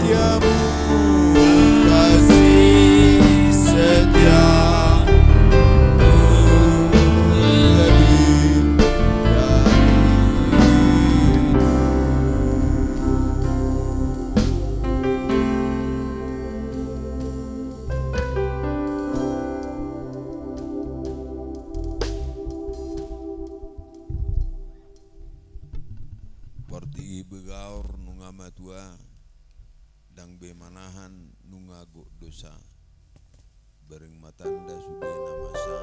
setiamu, kasih setiamu lebih dari itu. Porti begaur nunga matua dang bemanahan nunga go dosa bareng matanda sudah namasa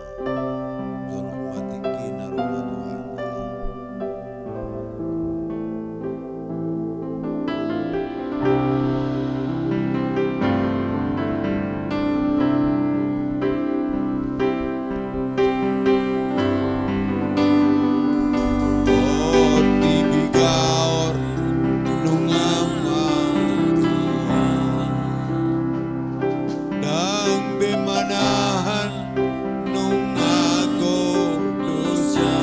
jonok matiki naroma Tuhan. Porti begaur nunga matua dang bemanahan nunga go dosa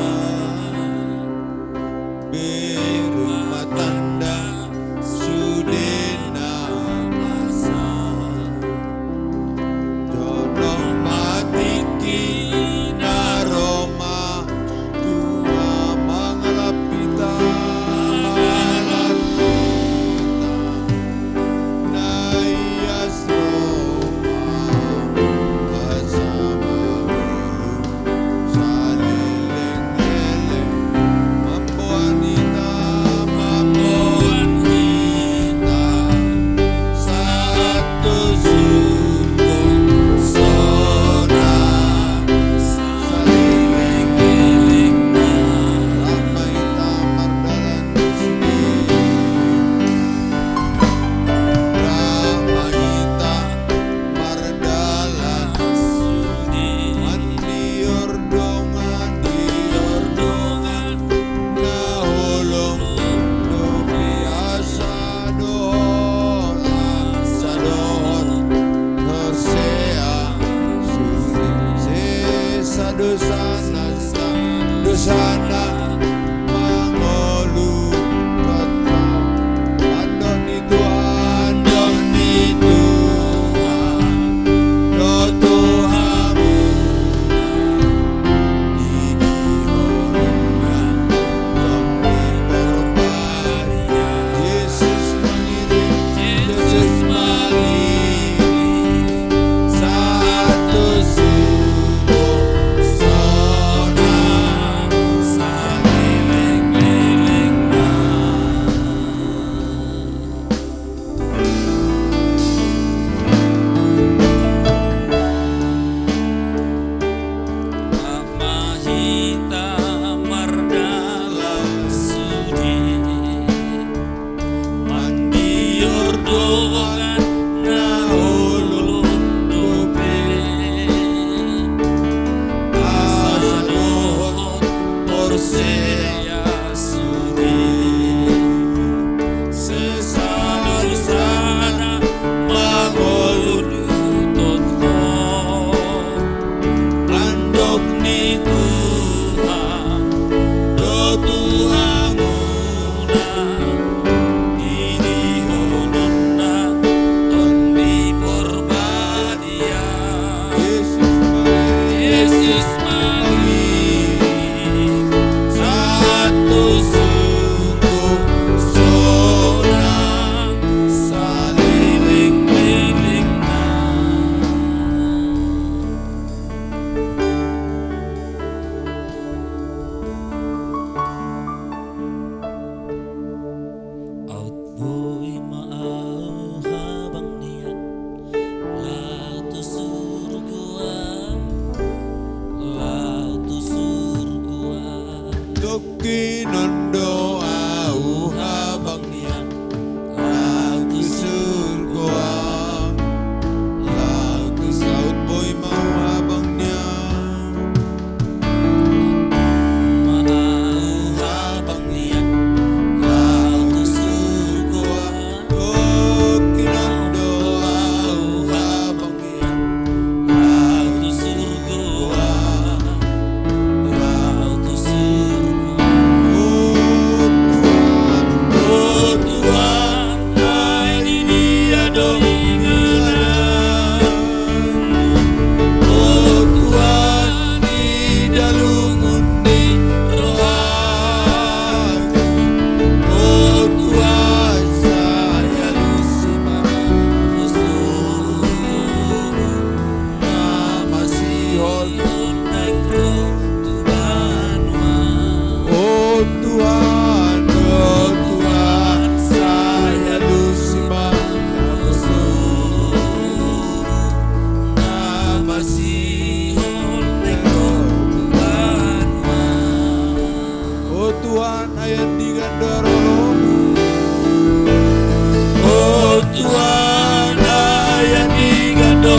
Tuhan ayat digando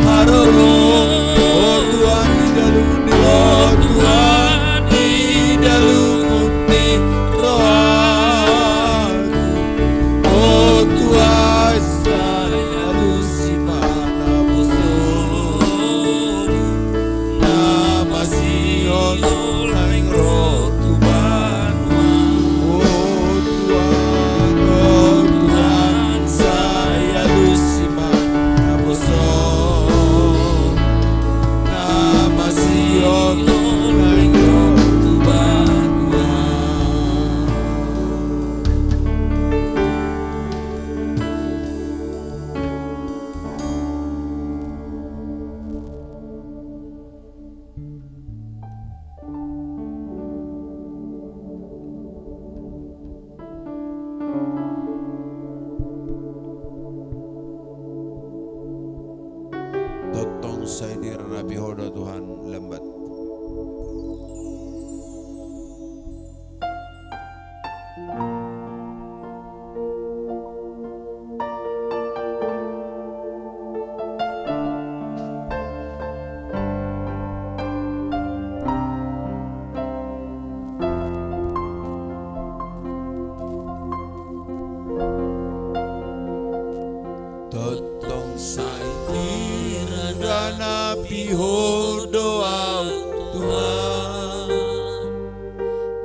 haroro. Oh Tuhan idalunde, oh Tuhan idalunde rohaku. Oh Tuhan saya lusimana bosoku. Nama Sion laing roh Tuhan. Oh Tuhan saya lusimana bosoku. Nama Sion laing roh Tuhan. Totong saya dirapi hodo Tuhan lembat. Totong saya diranapi hodo Tuhan.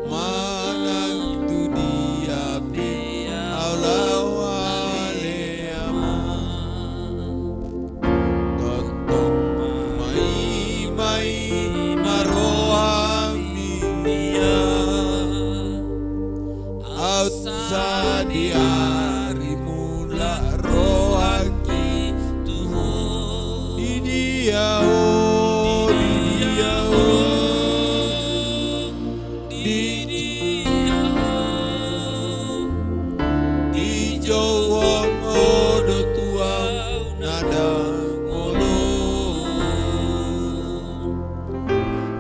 Manang tu dia pe aulawale ama. Totong mai maroami dia. Outside dia rimula rohaki Tuhan. Di dia oh, di dia oh, di dia oh. Di jauhan odo Tuhan nada ngolong.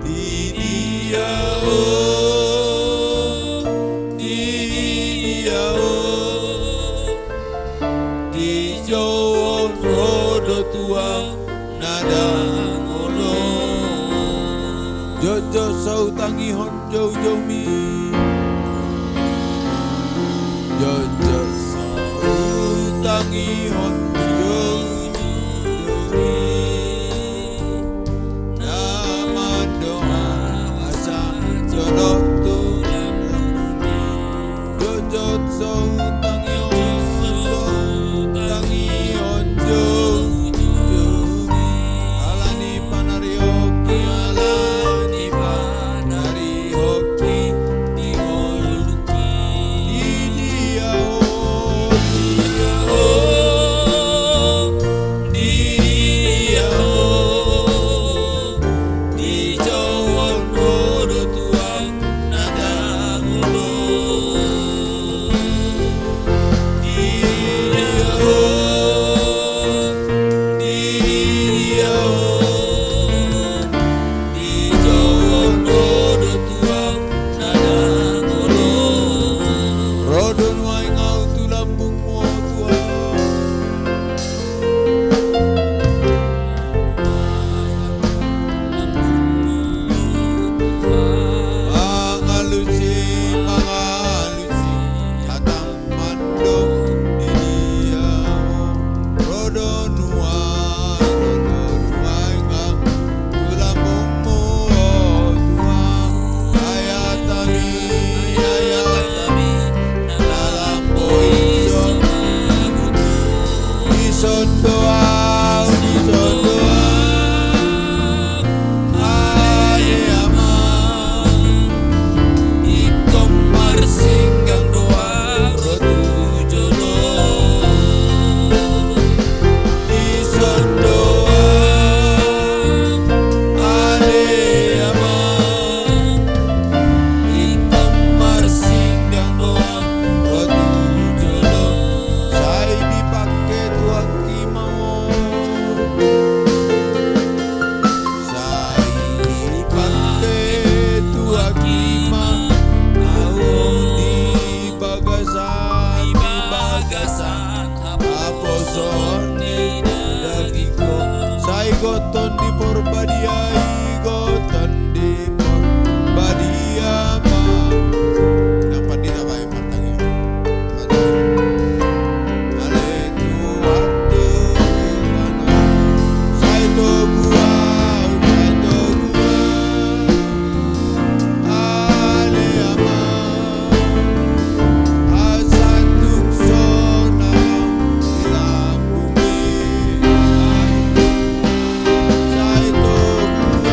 Di dia oh, di dia oh. Di jauhan odo Tuhan nada ngolong. Jojo sau tangi honjo jomi. Jojo sau tangi honjo jomi. Nama doa asa jolok tulang lembuni. Jojo sau tangi honjo jomi. Alani panarioki, alani panarioki, diholuki. Di dia oh, di dia oh, di jauhan hodo Tuhan nada ngolong. Di dia oh, di dia oh, di jauhan hodo Tuhan nada ngolong. Rodon wai ngau tu lambung mo Tuhan. Mangaluci, hatang mandong di dia. Rodon wai ngau tu lambung mo Tuhan. Ayatami dalam poison ison doa aye ama ikom marsinggang doa rotu jodoh ison doa aye ama ikom marsinggang doa rotu jodoh. Saya dipakai Tuhan kimau soni dagiko sai goton di porbadiai goton di porbadiama dapat ditabai matangnya ale tu waktu mana sai to gua ale ama asatuk sona ilambumi sai to gua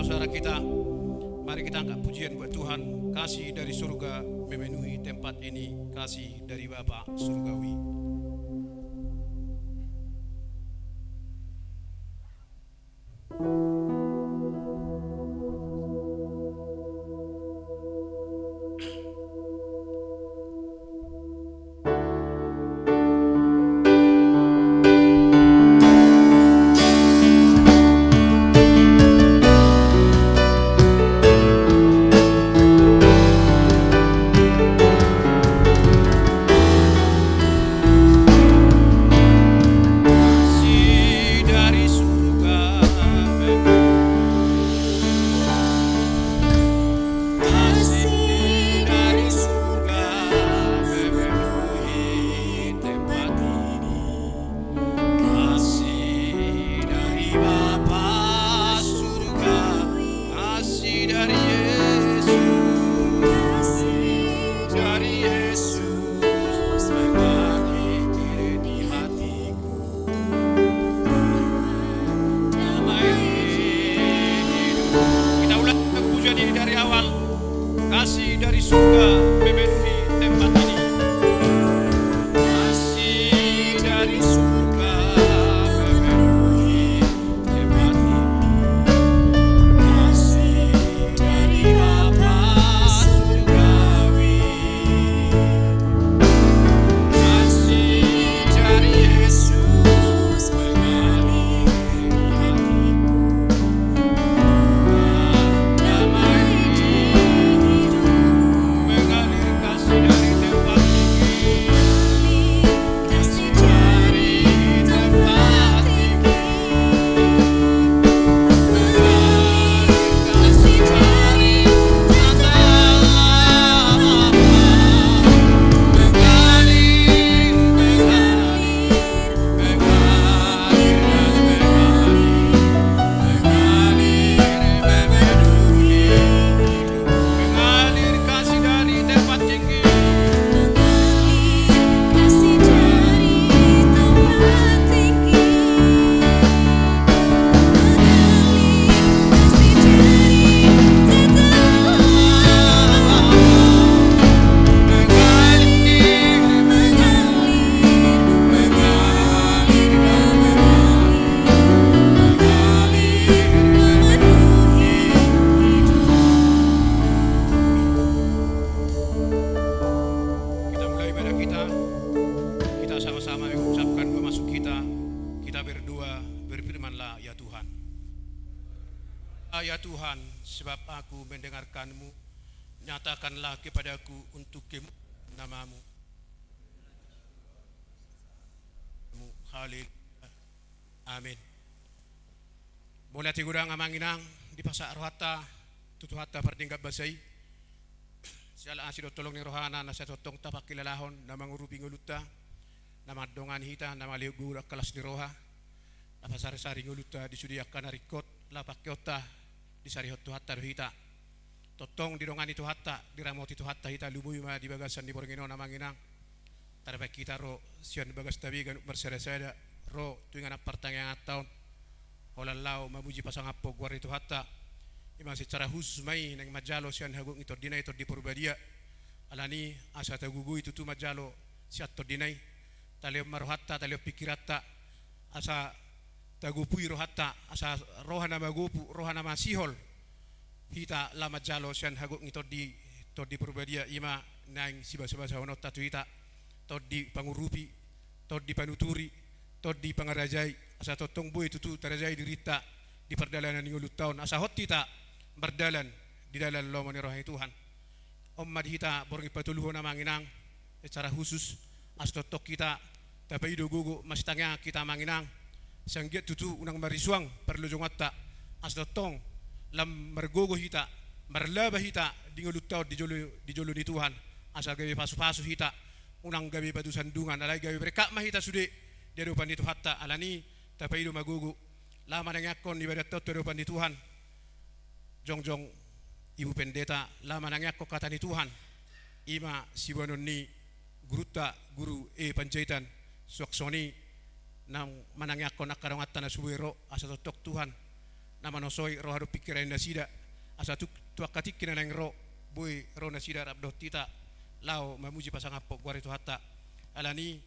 saudara-saudara kita, mari kita angkat pujian buat Tuhan. Kasih dari surga memenuhi tempat ini, kasih dari Bapa surgawi. Kasih dari surga memenuhi tempat ini. Kasih dari surga memenuhi tempat ini. Kasih dari Bapa surgawi. Kasih dari Yesus mengalir hatiku. Damai mengalir kasih dari tempat tinggi, kasih dari tempat tinggi, mengalir kasih dari dalam, mengalir, memenuhi hidup, mengalir kasih dari tempat tinggi, kasih dari tempat tinggi, kasih dari Kita mulai ibadah kita. Kita sama-sama mengucapkan doa masuk kita. Kita berdua berfirmanlah, ya Tuhan. Ya Tuhan, sebab aku mendengarkan-Mu, nyatakanlah kepadaku untuk namamu. Haleluya. Amin. Boleh tigurang amanginang di pasak rohata, tutuhata pardinggat basay. Siala asido tolong ni rohana na sa totong tapak kilalahon na mangurupi nguluta na madongan hita na maliugura kelas ni roha na pasari-sari nguluta disudiakan narikot lapak kyota di sarihot tuhata hita totong didongan itu hatta diramoti tuhata hita lubuy ma di bagasan di borngino na manginang tarpa kita ro sian bagas tabigan bersada-sada ro tuingan apartang taon holalao mabuji pasang apog war itu hatta imang secara khusus may nang majalo siyan hagong ito dinay ito di Purbadia alani asa tagugu itu tu majalo siya to dinay talio marohatta talio pikiratta asa tagupuy rohatta asa rohana magupu rohana masihol hita la majalo siyan hagong ito di Purbadia ima nang siba-siba sa honot tatu hita to di pangurupi to di panuturi to di pangarajay asa totong boy itu tu tarajay dirita di perdalanan ng ulut taon asa hot hita berdalan di dalam lomani rohani Tuhan. Umat kita borngi patuluho na manginang secara khusus astotok kita tapi ido gugu mastangnya kita manginang sangget tutu unang marisuang perlu jongatta astotong lam mergogo hita marlaba hita di ulut taon di jolo ni Tuhan asal gawe pasu-pasu hita unang gawe batu sandungan alai gawe berkak mahita sude dia depan itu hatta alani tapi ido magugu lama nangakon ibadat tot depan di Tuhan jongjong ibu pendeta lama nangakko kata ni Tuhan ima siwanon ni guru panjaitan suaksoni nang manangakko nakarangatan na suwero asa totok Tuhan nama nosoi roh hadu pikiran nasida asa tua katik kina nang ro boy ro nasida rabdo tita lau memuji pasang apok guari tu hatta alani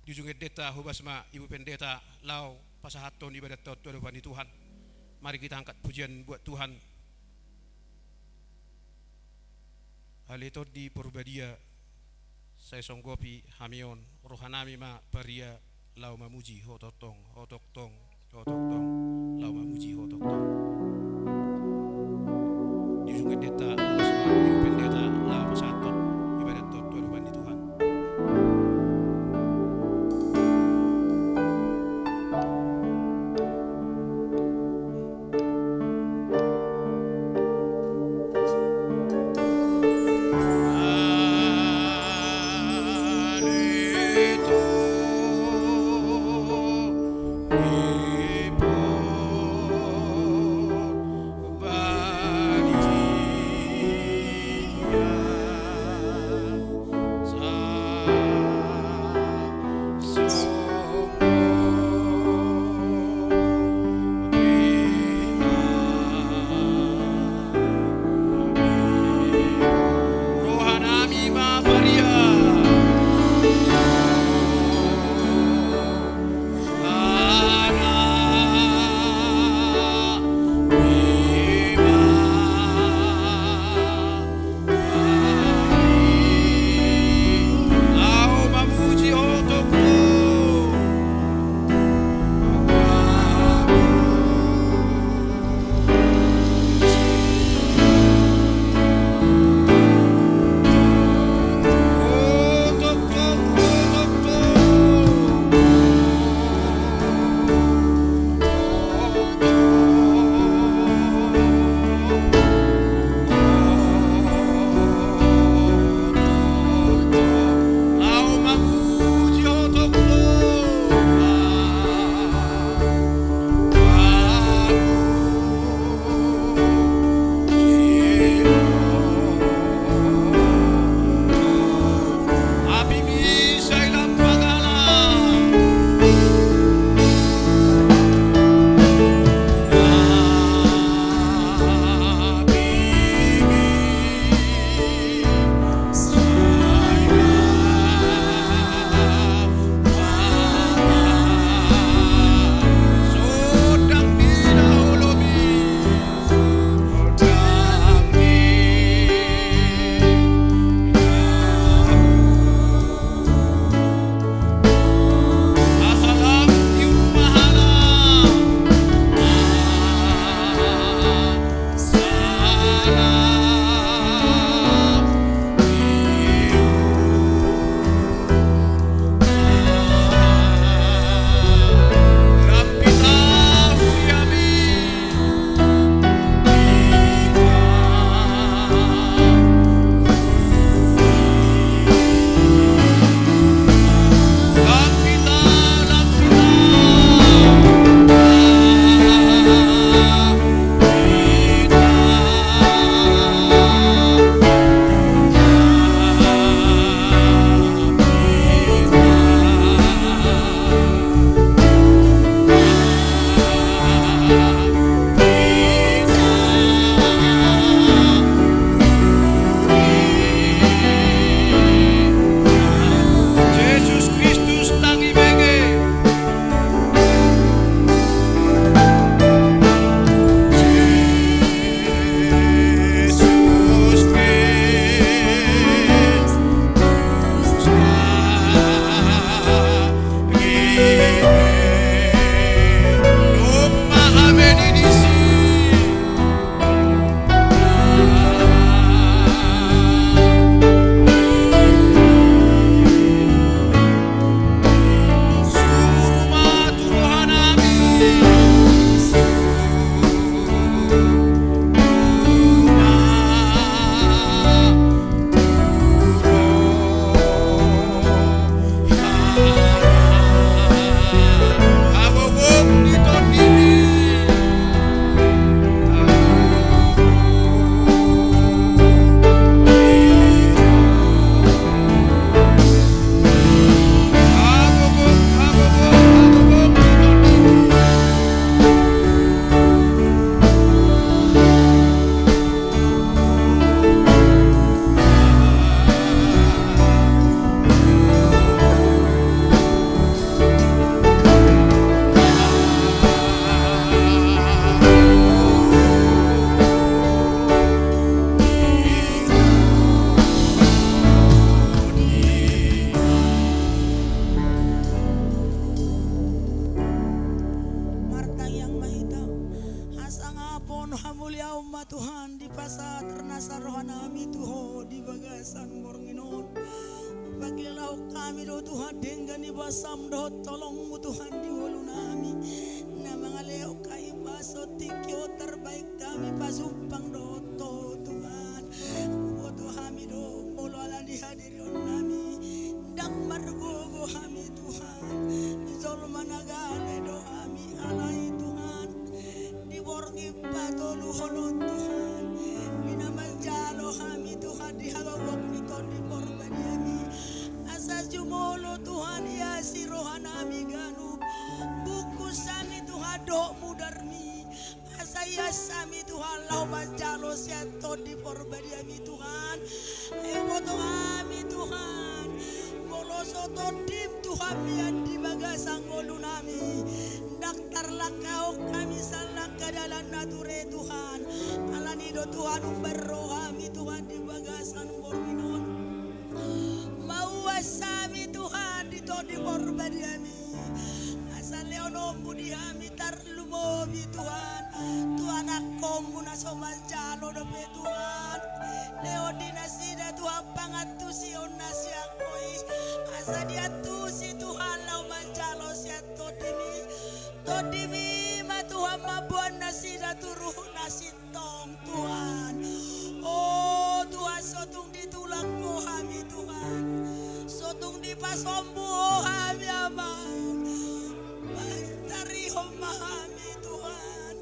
dijung deta hubasma ibu pendeta lau pasahaton ibadat Tuhan Tuhan. Mari kita angkat pujian buat Tuhan. Halito di Purbadia saya songgopi hamion rohanami ma paria lau mamuji hotoktong lau mamuji hotoktong dijung deta hubasma ibu pendeta lau pasahaton ibadat Tuhan Tuhan. Oh pono hamulia umma Tuhan di pasar ternasa rohanami Tuho di bagasan bornginon. Pagilaw kami do Tuhan dengan ibasam do tolongmu Tuhan di wolunami. Na mga leo kay paso tikyo terbaik kami pasumpang do to Tuhan. Boto kami do molo ala di hadirin nami. Dang margogo kami Tuhan. Zol managale do kami alay Tuhan. Di borngi patolu hono Tuhan. Minamajalo kami Tuhan di hagawak nito di borbani kami. Asa jumolo Tuhan ya si rohanami ganu. Buku sami Tuhan do mudarmi. Asa ya sami Tuhan lau majalo siato di borbani kami Tuhan. Ayo boto kami Tuhan. Soto dim Tuhan bian di bagasang golunami. Daktar lakau kami salah kadalan nature Tuhan. Alanido Tuhan umberro kami Tuhan di bagasan borminon. Mau asami Tuhan di to di borbadiami. Asal leono budi kami tarlumobi Tuhan. Tuhan aku muna somal jalo dope Tuhan. Leo dinasida Tuhan pangatu si onasi akoi. Asa dia tu si Tuhan lau manjalo sia todimi ma Tuhan mabuan nasida turuh nasi tong Tuhan. Oh Tuhan sotung ditulak ko kami Tuhan. Sotung di pasombu kami amang. Tari homa kami Tuhan.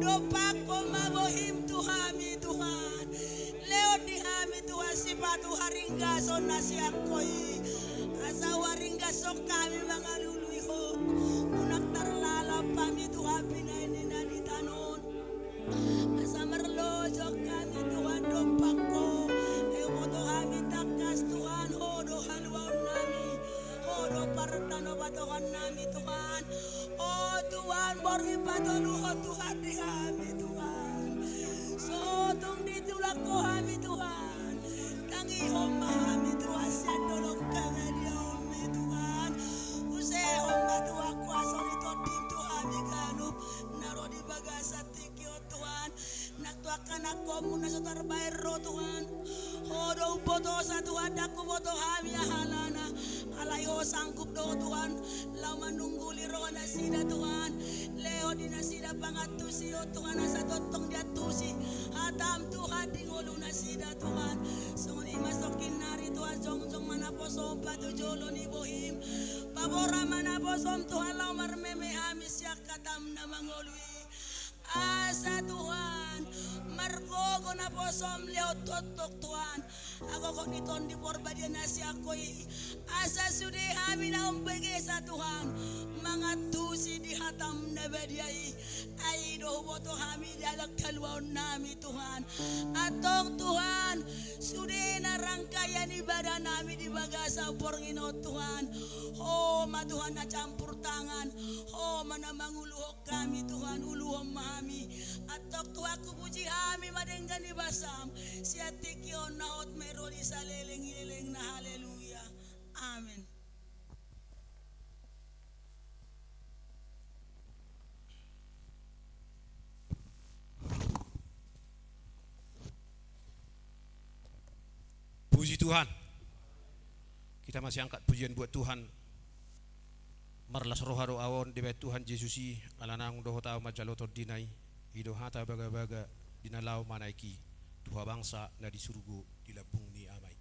Dopako mabohim Tuhan Tuhan. Leo di kami Tuhan si padu haringga son nasi akoi. Asa waringga sok kami mga luluiho. Unak tarlalap kami Tuhan pinainin na di tanon. Asa merlojok kami Tuhan dopak ko. Ewoto kami takas Tuhan. Hodo halwaon nami. Hodo partano batokan nami Tuhan. Oh Tuhan borgi patoluho Tuhan di kami Tuhan. Sotong ditulak ko kami Tuhan. Tangi homa kami Tuhan. Sendolok kami di homi Tuhan. Use homa Tuhan kuasa nito dim Tuhan iganup. Naro di bagasat tikyo Tuhan. Naktuakan ako muna sa tarbayro Tuhan. Hodo boto sa Tuhan. Daku boto kami ahalana. Alayo sanggup do Tuhan. Lau manungguli roh nasida Tuhan. Leo di nasida pangatusi o Tuhan. Asa totong diatusi. Atam Tuhan di ngulu nasida Tuhan. Sunguni masokin nari Tuhan. Jong manaposom patujolo ni bohim. Pabora manaposom Tuhan. Lau marmeme hamis yak katam na mangolui. Asa Tuhan. Margogo na posom leo totok Tuhan. Ako kok niton di porbadya nasi ako'y. Asa sude kami na umbege sa Tuhan. Mga tusi di hatam na badyay. Ay doboto kami dalag kalwaon nami Tuhan. Atong Tuhan. Sude na rangkayan ibadah nami di bagasa porngino Tuhan. Oh matuhan na campur tangan. Oh manamanguluhok kami Tuhan. Uluhom mami. Atok tuaku puji kami madenggan ibasam. Siatik yon naot meroli sa leleng-leleng na haleluya. Amen. Puji Tuhan. Kita masih angkat pujian buat Tuhan. Marlas roharo awon debet Tuhan Yesusi alanang doho tao majaloto dinai. Ido hata baga-baga dinalau manaiki. Tuha bangsa na di surgo dilabung ni amai.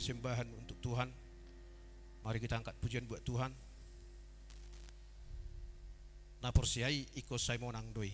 persembahan untuk Tuhan. Mari kita angkat pujian buat Tuhan. Napor siai iko sai monang doi.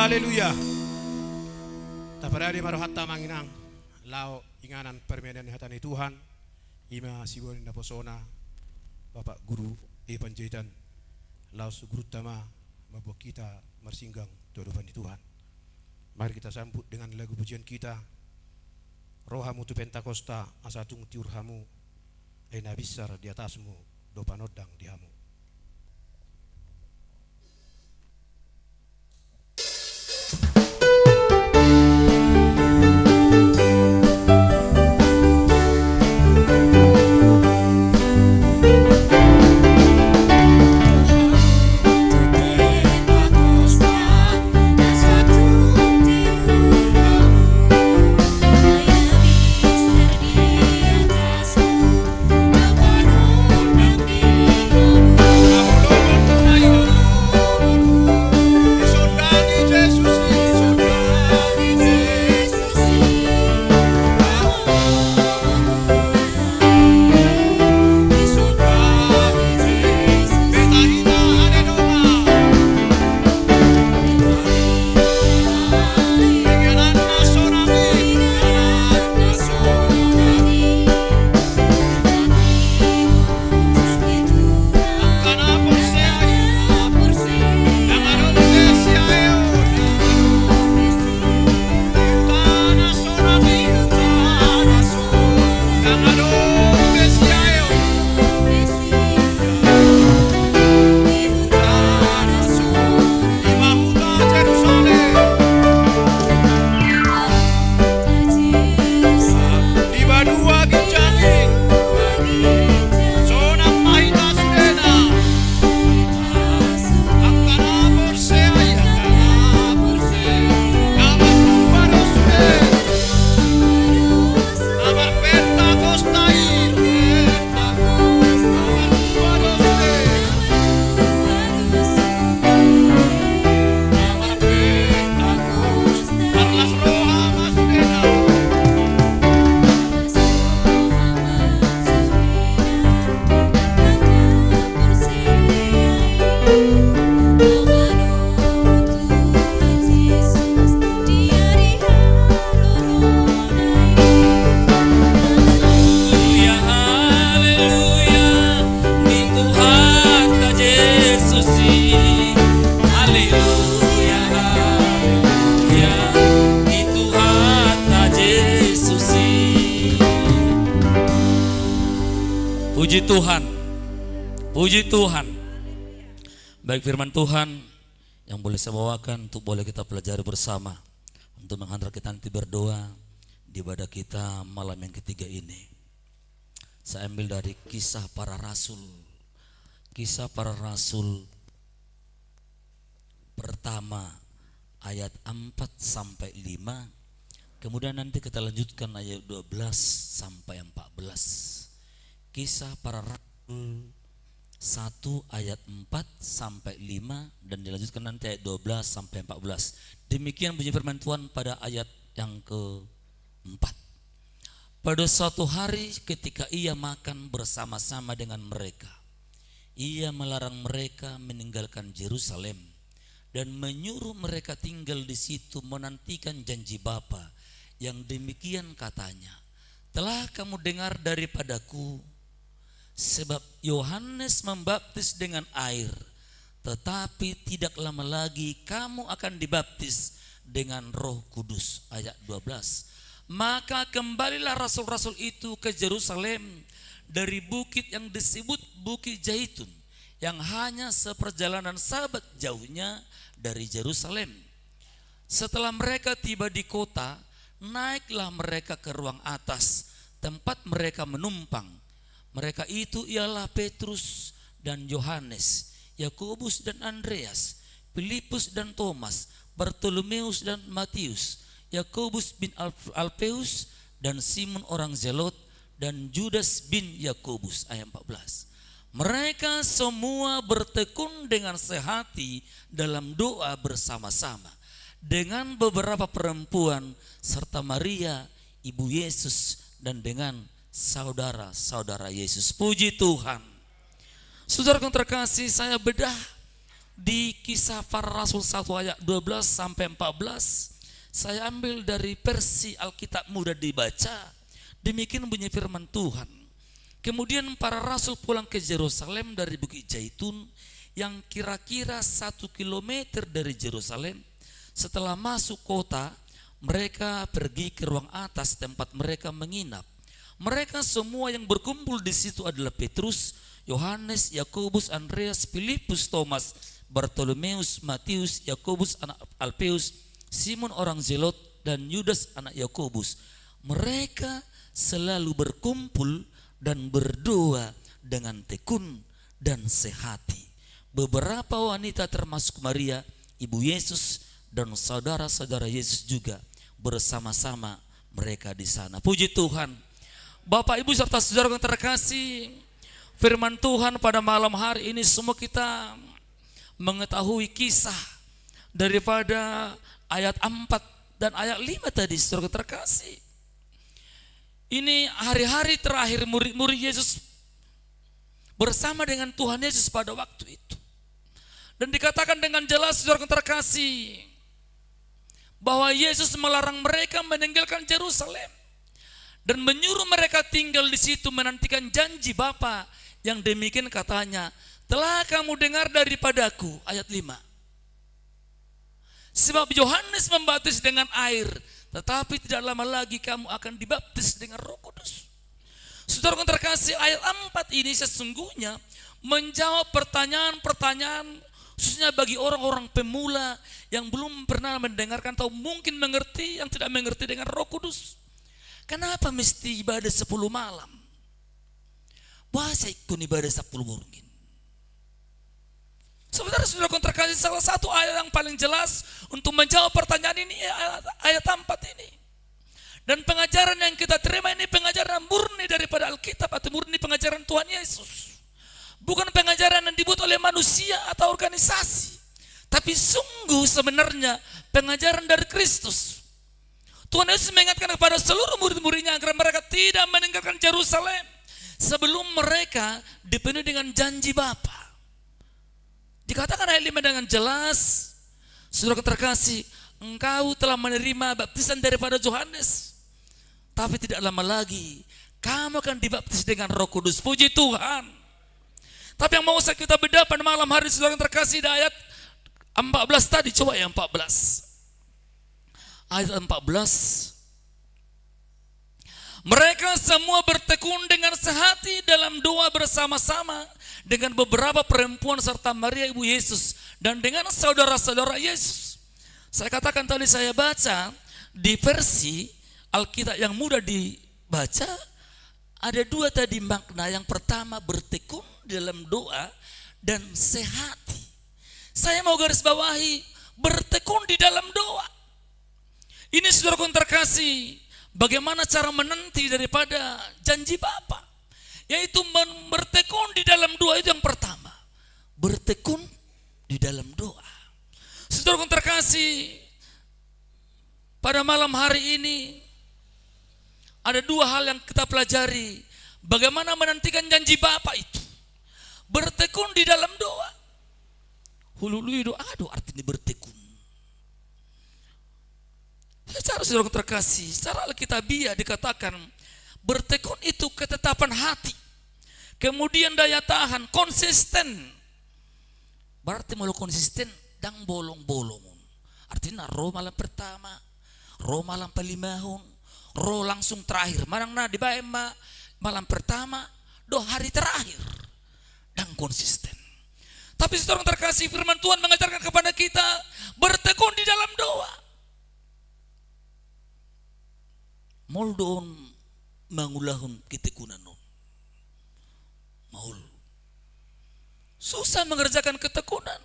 Haleluya. Taparari marohatta manginang lao inganan permedan hatani Tuhan. Ima siwon na posona Bapak Guru Panjaitan lao suguru tama mabuat kita mersinggang dodopan di Tuhan. Mari kita sambut dengan lagu pujian kita. Rohamu tu Pentakosta asatung tiurhamu ena besar di atasmu dopanodang dihamu. Kamu Tuhan. Puji Tuhan. Baik, firman Tuhan yang boleh saya bawakan untuk boleh kita pelajari bersama, untuk menghantar kita nanti berdoa di ibadah kita malam yang ketiga ini. Saya ambil dari Kisah Para Rasul. Kisah Para Rasul pertama ayat 4 sampai 5. Kemudian nanti kita lanjutkan ayat 12 sampai 14. Kisah Para Rasul 1 ayat 4 sampai 5 dan dilanjutkan nanti ayat 12 sampai 14. Demikian bunyi firman Tuhan pada ayat yang keempat. Pada suatu hari ketika ia makan bersama-sama dengan mereka, ia melarang mereka meninggalkan Yerusalem dan menyuruh mereka tinggal di situ menantikan janji Bapa, yang demikian katanya, telah kamu dengar daripadaku, sebab Yohanes membaptis dengan air, tetapi tidak lama lagi kamu akan dibaptis dengan Roh Kudus. Ayat 12. Maka kembalilah rasul-rasul itu ke Yerusalem dari bukit yang disebut Bukit Zaitun, yang hanya seperjalanan sabat jauhnya dari Yerusalem. Setelah mereka tiba di kota, naiklah mereka ke ruang atas, tempat mereka menumpang. Mereka itu ialah Petrus dan Yohanes, Yakobus dan Andreas, Filipus dan Thomas, Bartolomeus dan Matius, Yakobus bin Alpeus dan Simon orang Zelot, dan Judas bin Yakobus. Ayat 14. Mereka semua bertekun dengan sehati dalam doa bersama-sama dengan beberapa perempuan serta Maria ibu Yesus dan dengan saudara-saudara Yesus. Puji Tuhan. Saudara yang terkasih, saya bedah di Kisah Para Rasul 1 ayat 12 sampai 14. Saya ambil dari versi Alkitab mudah dibaca. Demikian bunyi firman Tuhan. Kemudian para rasul pulang ke Yerusalem dari Bukit Zaitun yang kira-kira 1 kilometer dari Yerusalem. Setelah masuk kota, mereka pergi ke ruang atas tempat mereka menginap. Mereka semua yang berkumpul di situ adalah Petrus, Yohanes, Yakobus, Andreas, Filipus, Thomas, Bartolomeus, Matius, Yakobus anak Alpeus, Simon orang Zelot, dan Yudas anak Yakobus. Mereka selalu berkumpul dan berdoa dengan tekun dan sehati. Beberapa wanita termasuk Maria ibu Yesus dan saudara-saudara Yesus juga bersama-sama mereka di sana. Puji Tuhan. Bapak, Ibu serta saudara yang terkasih, firman Tuhan pada malam hari ini semua kita mengetahui kisah daripada ayat 4 dan ayat 5 tadi, saudara terkasih. Ini hari-hari terakhir murid-murid Yesus bersama dengan Tuhan Yesus pada waktu itu. Dan dikatakan dengan jelas, saudara terkasih, bahwa Yesus melarang mereka meninggalkan Yerusalem dan menyuruh mereka tinggal di situ menantikan janji Bapa, yang demikian katanya, telah kamu dengar daripadaku. Ayat 5. Sebab Yohanes membaptis dengan air, tetapi tidak lama lagi kamu akan dibaptis dengan Roh Kudus. Saudara yang terkasih, ayat 4 ini sesungguhnya menjawab pertanyaan-pertanyaan khususnya bagi orang-orang pemula yang belum pernah mendengarkan atau mungkin mengerti, yang tidak mengerti dengan Roh Kudus. Kenapa mesti ibadah 10 malam? Bahasa ikut ibadah 10 mungkin. Saudara-saudara yang terkasih, salah satu ayat yang paling jelas untuk menjawab pertanyaan ini ayat 4 ini. Dan pengajaran yang kita terima ini pengajaran murni daripada Alkitab atau murni pengajaran Tuhan Yesus. Bukan pengajaran yang dibuat oleh manusia atau organisasi, tapi sungguh sebenarnya pengajaran dari Kristus. Tuhan Yesus mengingatkan kepada seluruh murid-muridnya agar mereka tidak meninggalkan Yerusalem sebelum mereka dipenuhi dengan janji Bapa. Dikatakan ayat 5 dengan jelas, saudara terkasih, engkau telah menerima baptisan daripada Yohanes, tapi tidak lama lagi kamu akan dibaptis dengan Roh Kudus. Puji Tuhan. Tapi yang mau kita bedah pada malam hari, saudara terkasih, di ayat 14 tadi, coba ya 14. Ayat 14. Mereka semua bertekun dengan sehati dalam doa bersama-sama dengan beberapa perempuan serta Maria ibu Yesus dan dengan saudara-saudara Yesus. Saya katakan tadi saya baca di versi Alkitab yang mudah dibaca, ada dua tadi makna. Yang pertama bertekun dalam doa dan sehati. Saya mau garis bawahi bertekun di dalam doa. Ini saudaraku yang terkasih, bagaimana cara menanti daripada janji Bapa, yaitu bertekun di dalam doa. Itu yang pertama, bertekun di dalam doa. Saudaraku yang terkasih, pada malam hari ini ada dua hal yang kita pelajari, bagaimana menantikan janji Bapa itu. Bertekun di dalam doa. Hulului doa, artinya bertekun. Secara saudara terkasih, secara Alkitabiah dikatakan bertekun itu ketetapan hati, kemudian daya tahan, konsisten. Berarti mau konsisten dan bolong-bolong. Artinya roh malam pertama, roh malam pelimahun, roh langsung terakhir. Marang na di baema malam pertama, doh hari terakhir dan konsisten. Tapi saudara terkasih, firman Tuhan mengajarkan kepada kita bertekun di dalam doa. Moldon mangulahun ketekunan non. Maul. Susah mengerjakan ketekunan.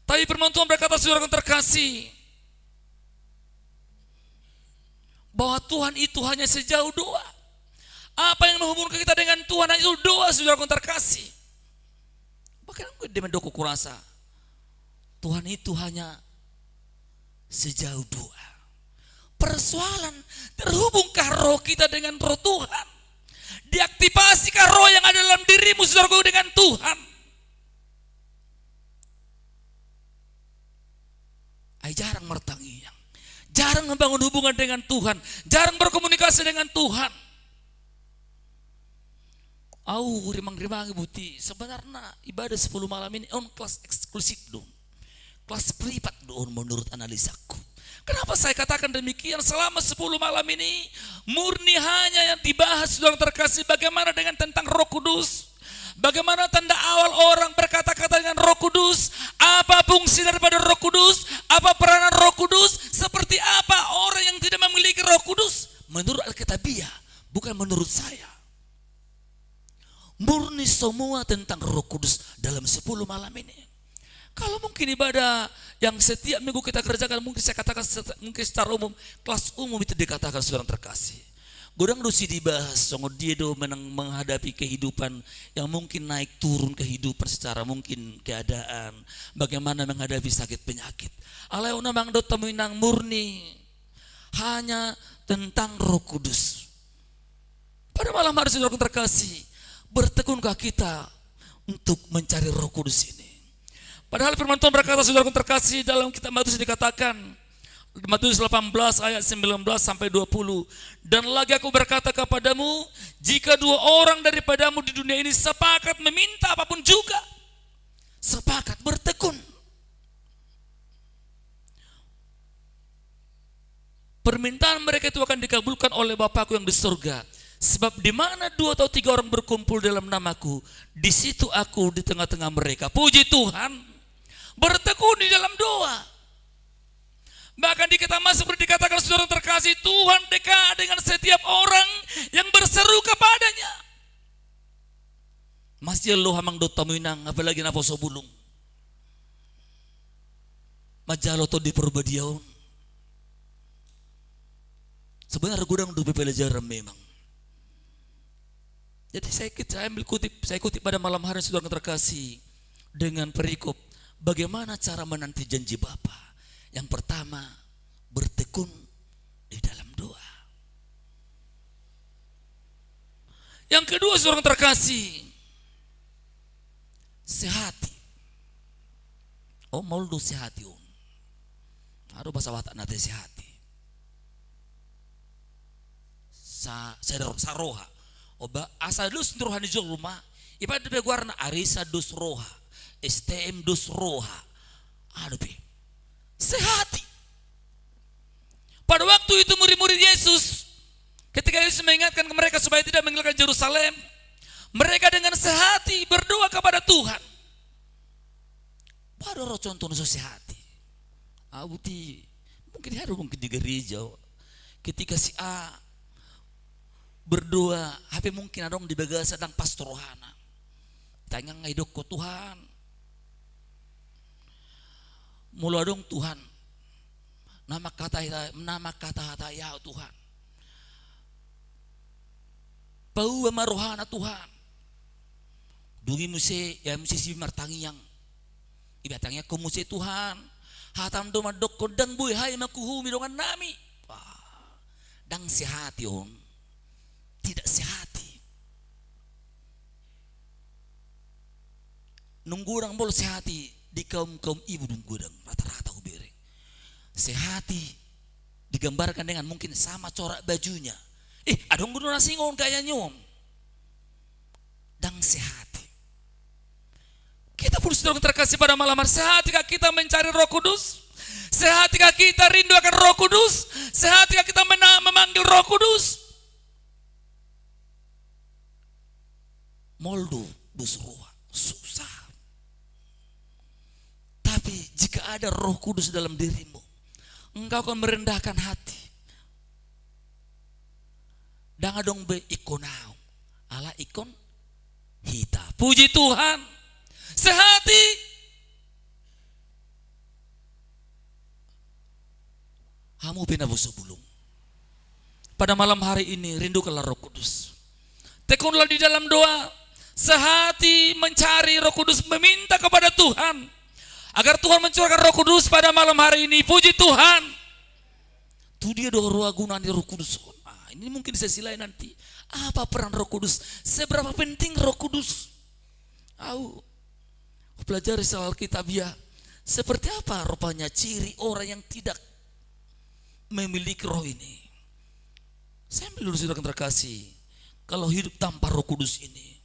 Tapi firman Tuhan berkata saudara terkasih, bahwa Tuhan itu hanya sejauh doa. Apa yang menghubungkan kita dengan Tuhan hanya itu doa, saudara terkasih. Bahkan dengan doa kurasa, Tuhan itu hanya sejauh doa. Persoalan, terhubungkah roh kita dengan roh Tuhan? Diaktifasikah roh yang ada dalam dirimu saudaraku dengan Tuhan? Jarang mertangiang, jarang membangun hubungan dengan Tuhan, jarang berkomunikasi dengan Tuhan. Rimang-rimang buti, sebenarnya ibadah 10 malam ini on kelas eksklusif dong. Kelas privat dong menurut analisaku. Kenapa saya katakan demikian? Selama 10 malam ini murni hanya yang dibahas saudara terkasih, bagaimana dengan tentang Roh Kudus. Bagaimana tanda awal orang berkata-kata dengan Roh Kudus, apa fungsi daripada Roh Kudus, apa peranan Roh Kudus, seperti apa orang yang tidak memiliki Roh Kudus. Menurut Alkitabiah, bukan menurut saya. Murni semua tentang Roh Kudus dalam 10 malam ini. Kalau mungkin ibadah yang setiap minggu kita kerjakan, mungkin saya katakan mungkin secara umum, kelas umum itu dikatakan saudara terkasih. Godang dosi dibahas, songod dia do menghadapi kehidupan yang mungkin naik turun kehidupan secara mungkin keadaan, bagaimana menghadapi sakit penyakit. Alai namang do teminang murni hanya tentang Roh Kudus. Pada malam hari saudara terkasih, bertekunkah kita untuk mencari Roh Kudus ini? Padahal firman Tuhan berkata saudara terkasih dalam kitab Matius dikatakan, Matius 18 ayat 19 sampai 20, dan lagi aku berkata kepadamu, jika 2 orang daripadamu di dunia ini sepakat meminta apapun juga, sepakat bertekun, permintaan mereka itu akan dikabulkan oleh Bapakku yang di surga. Sebab di mana 2 atau 3 orang berkumpul dalam namaku, di situ aku di tengah-tengah mereka. Puji Tuhan. Bertekun di dalam doa. Bahkan di kitab Mazmur dikatakan saudara terkasih, Tuhan dekat dengan setiap orang yang berseru kepadanya. Masih lo hamang do tamuinang, apalagi na poso bulung. Majalo to di perbadiaon. Sebenarnya gudang do pelajaran memang. Jadi saya kutip pada malam hari saudara terkasih dengan perikop bagaimana cara menanti janji Bapa. Yang pertama, bertekun di dalam doa. Yang kedua saudara terkasih, sehati. Moldo sehati on. Aduh bahasa watak nate sehati. Saroha. Oba asa dus roha di rumah. Ibadah beguarna arisa dus roha. STM dus roha. Aduh be. Sehati. Pada waktu itu murid-murid Yesus Ketika Yesus mengingatkan ke mereka supaya tidak meninggalkan Yerusalem, mereka dengan sehati berdoa kepada Tuhan. Pada roh contoh sehati. Abuti mungkin harus mungkin di gereja. Ketika si A berdoa, HP mungkin ada di bagas sedang pastor rohana. Tanya ngaidok ko Tuhan. Mula dong Tuhan. Nama kata ya Tuhan. Bau sama rohana Tuhan. Dugi muse ya muse si martangi yang ibatangnya ko muse Tuhan. Hatam do madok ko dang buy hay makuhumi dongan nami. Dang sehati on. Tidak sehati. Nunggurang bol sehati di kaum ibu nunggurang rata-rata ubere. Sehati digambarkan dengan mungkin sama corak bajunya. Adong gunung nasingon kaya nyom. Dang sehati. Kita pun sedang terkasih pada malam hari. Sehatikah kita mencari Roh Kudus? Sehatikah kita rindu akan Roh Kudus? Sehatikah kita memanggil Roh Kudus? Moldo busruah susah. Tapi jika ada Roh Kudus dalam dirimu, engkau akan merendahkan hati. Dang adong be ikonau ala ikon hita. Puji Tuhan. Sehati. Hamu pinabuso bulung. Pada malam hari ini rindukanlah Roh Kudus. Tekunlah di dalam doa. Sehati mencari Roh Kudus, meminta kepada Tuhan agar Tuhan mencurahkan Roh Kudus pada malam hari ini. Puji Tuhan. Itu dia doa roh gunaan Roh Kudus. Ini mungkin di sesi lain nanti. Apa peran Roh Kudus? Seberapa penting Roh Kudus? Pelajari soal Alkitabiah. Seperti apa rupanya ciri orang yang tidak memiliki roh ini? Saya belum sudah terkasih. Kalau hidup tanpa Roh Kudus ini,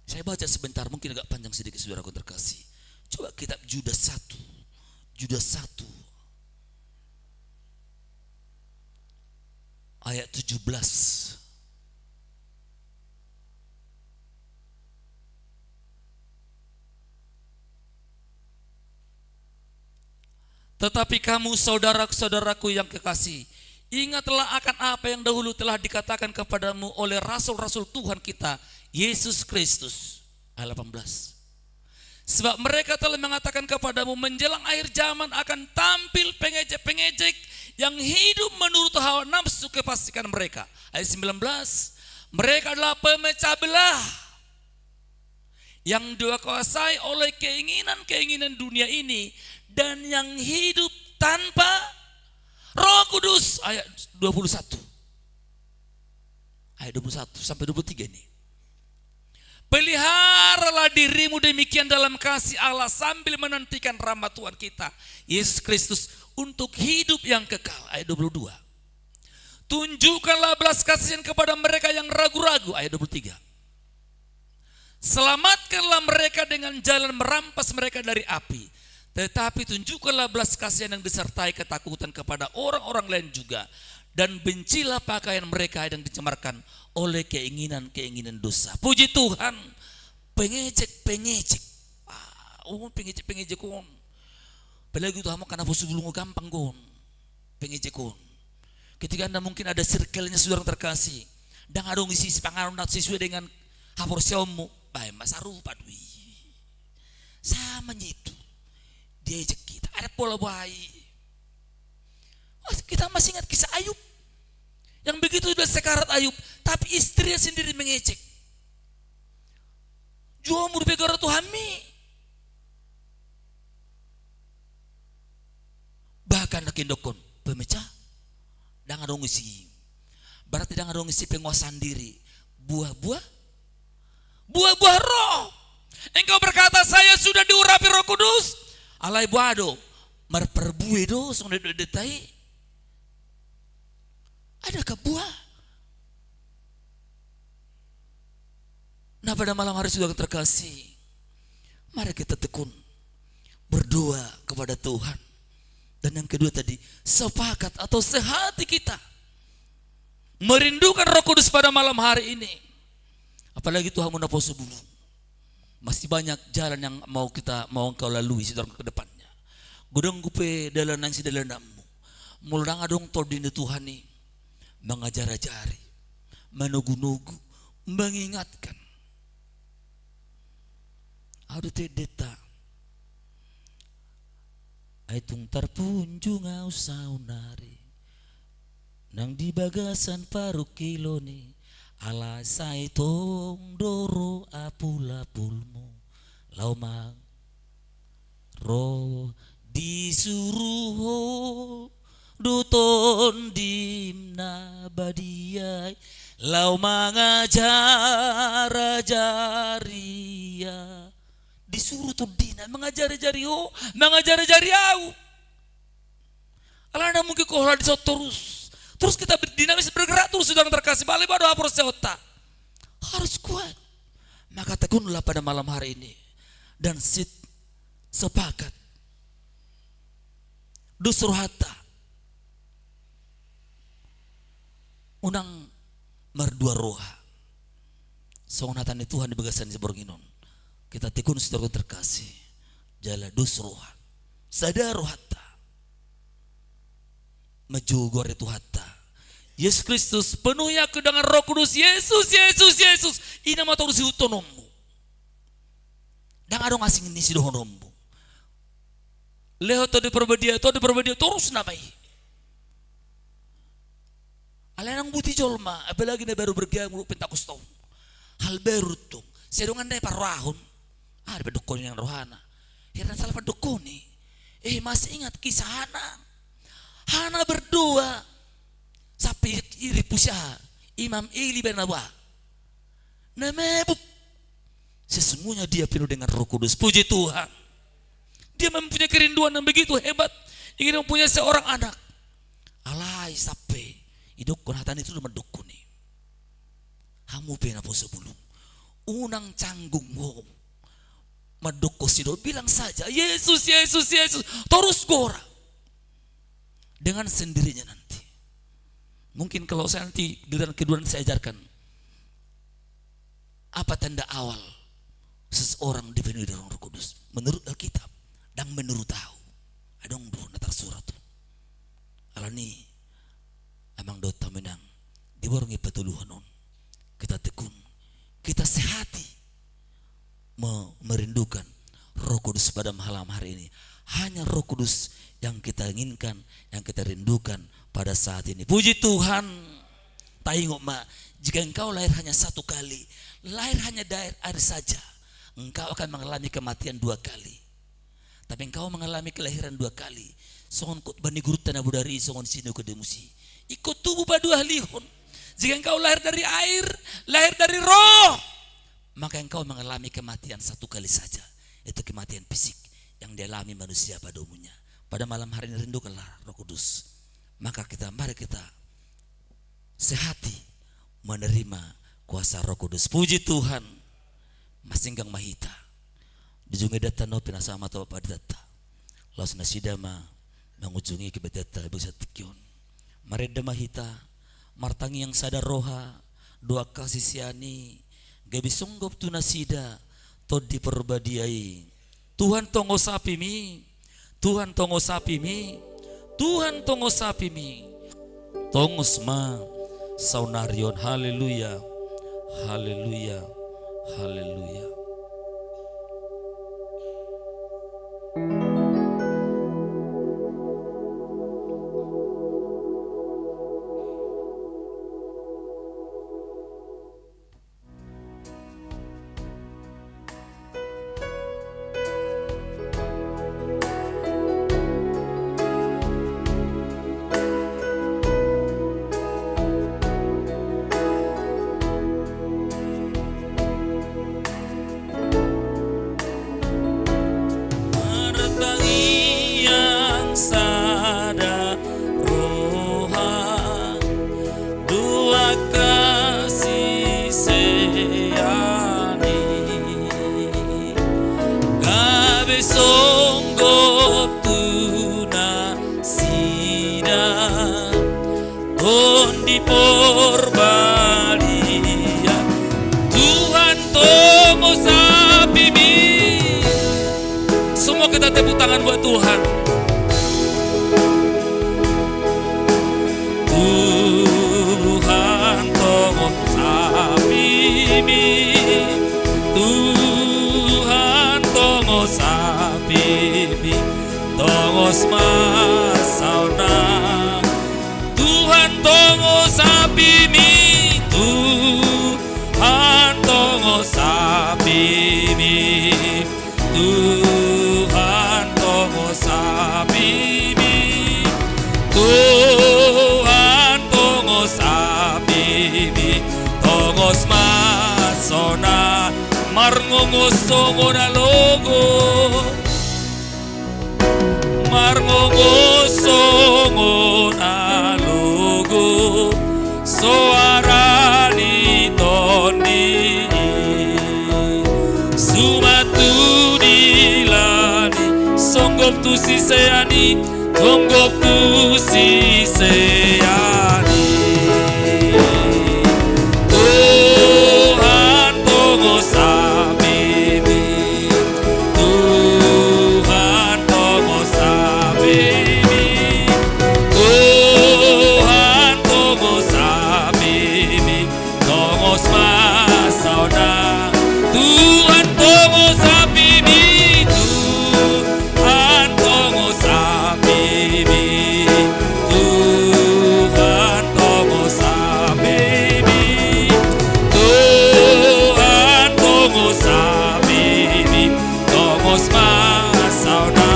saya baca sebentar, mungkin agak panjang sedikit saudaraku terkasih. Coba kitab Judas 1. Judas 1 ayat 17. Tetapi kamu saudara-saudaraku yang kekasih, ingatlah akan apa yang dahulu telah dikatakan kepadamu oleh rasul-rasul Tuhan kita, Yesus Kristus. Ayat 18. Sebab mereka telah mengatakan kepadamu menjelang akhir zaman akan tampil pengejek-pengejek yang hidup menurut hawa nafsu kepastikan mereka. Ayat 19. Mereka adalah pemecah belah yang dikuasai oleh keinginan-keinginan dunia ini dan yang hidup tanpa Roh Kudus. Ayat 21. Ayat 21 sampai 23 ini. Peliharalah dirimu demikian dalam kasih Allah sambil menantikan rahmat Tuhan kita Yesus Kristus untuk hidup yang kekal. Ayat 22. Tunjukkanlah belas kasihan kepada mereka yang ragu-ragu. Ayat 23. Selamatkanlah mereka dengan jalan merampas mereka dari api. Tetapi tunjukkanlah belas kasihan yang disertai ketakutan kepada orang-orang lain juga. Dan bencilah pakaian mereka yang dicemarkan oleh keinginan-keinginan dosa. Puji Tuhan. Pengejek-pengejek. Pengejek-pengejek kon. Apalagi itu karena bos belum gampang kon. Pengejek kon. Ketika Anda mungkin ada circle-nya saudara terkasih. Dan ada ngisi pangaruh sesuai dengan hapor siomu. Baik masa rupa dui. Sama itu. Diajak kita. Ada pola baik. Kita masih ingat kisah Ayub. Yang begitu sudah sekarat Ayub. Tapi istrinya sendiri mengejek. Jual murid begara Tuhami. Bahkan nakindokon. Pemecah. Dan ada ngisi. Berarti dan ada ngisi penguasaan diri. Buah-buah roh. Engkau berkata saya sudah diurapi Roh Kudus. Alai buado. Marperbue do. Song detai. Adakah buah? Nah pada malam hari sudah terkasih. Mari kita tekun. Berdoa kepada Tuhan. Dan yang kedua tadi, sepakat atau sehati kita merindukan Roh Kudus pada malam hari ini. Apalagi Tuhan menapo sebelum. Masih banyak jalan yang mau engkau lalui saudara ke depannya. Gudang gupe dalam nang si dalam namu. Mulang adong tordine Tuhan ni mengajar-ajari, menugu-nugu, mengingatkan. Ada deta. Aitung terpunjung au saunari. Nang di bagasan paru kilo ni. Ala saitong doro apul-apulmu. Lau mang ro disuruh duton dimna badiai. Lau mengajar-ajaria. Disuruh tuh dina mengajar-ajari mengajar-ajari au. Alana mungkin kau terus kita dinamis bergerak terus sudah terkasih balik pada hapus seota. Harus kuat. Maka tekunlah pada malam hari ini dan sepakat. Dusur hata. Unang merdua roha. Songonatan Tuhan di bagasan seborginon. Kita tekun saudara terkasih. Jala dus roha. Sadar rohata. Maju gore Tuhata. Yesus Kristus penuhi aku dengan Roh Kudus. Yesus. Ina mata urusi utonommu. Dan adong asing ini si dohonommu. Leho to di perbedia terus namai. Alenang buti jolma, apalagi na baru bergaya muluk pentakustong. Hal baru tuh. Sedongan na parahon. Ada pedukun yang rohana. Heran salah pedukun nih. Masih ingat kisah Hana berdua sapi iri pusya Imam Eli bin Nawa. Namebuk. Sesungguhnya dia penuh dengan Roh Kudus. Puji Tuhan. Dia mempunyai kerinduan yang begitu hebat. Ingin mempunyai seorang anak. Alai sapi. Idukun hatan itu mendukun nih. Hamu pena po sebelum. Unang canggung mo. Madukko sido bilang saja Yesus. Terus gora. Dengan sendirinya nanti. Mungkin kalau saya nanti giliran kedua saya ajarkan apa tanda awal seseorang dipenuhi dengan Roh Kudus menurut Alkitab dan menurut tahu. Adong do natar surat. Alani amang dota menang diborongi petuluhan on. Kita tekun, kita sehati merindukan Roh Kudus pada malam hari ini. Hanya Roh Kudus yang kita inginkan, yang kita rindukan pada saat ini. Puji Tuhan. Tengok mak, jika engkau lahir hanya satu kali, lahir hanya dari air saja, engkau akan mengalami kematian 2 kali. Tapi engkau mengalami kelahiran 2 kali. Songon kot bani guru tanah budari, songon sini ke demusi. Ikut tubuh pada halihun. Jika engkau lahir dari air, lahir dari roh, maka engkau mengalami kematian 1 kali saja. Itu kematian fisik yang dialami manusia pada umumnya. Pada malam hari ini rindukanlah Roh Kudus. Maka mari kita sehati menerima kuasa Roh Kudus. Puji Tuhan. Masinggang mahita. Dijungi data no pinasama to pada data. Laos nasidama mengujungi ke data bisa tikyon. Mareda mahita martangi yang sadar roha dua kasih siani gabi songgop tu nasida to diperbadiai. Tuhan tongo sapimi, Tuhan tongo sapimi, Tuhan tongo sapimi, tongos ma saunarion. Haleluya, haleluya, haleluya. balia. Tuhan tunggu sapimi. Semua kita tepuk tangan buat Tuhan. Tuhan tunggu sapimi. Tuhan tunggu sapimi. Tongos masauna. Tuhan tunggu sapimi. Tuhan tunggu sapimi. Tuhan tunggu sapimi. Tuhan tunggu sapimi. Tongos masona. Marngongosongo na logo. Marngongosongo na logo. Soarani toni. Sumatudilani. Songgop tu siseyani. Songgop tu siseyani. Tuhan tunggu sapimi. Tuhan tunggu sapimi. Tuhan tunggu sapimi. Tongos masauna. Tuhan tunggu sapimi. Tuhan tunggu sapimi. Tuhan tunggu sapimi. Tuhan tunggu sapimi. Tongos masauna.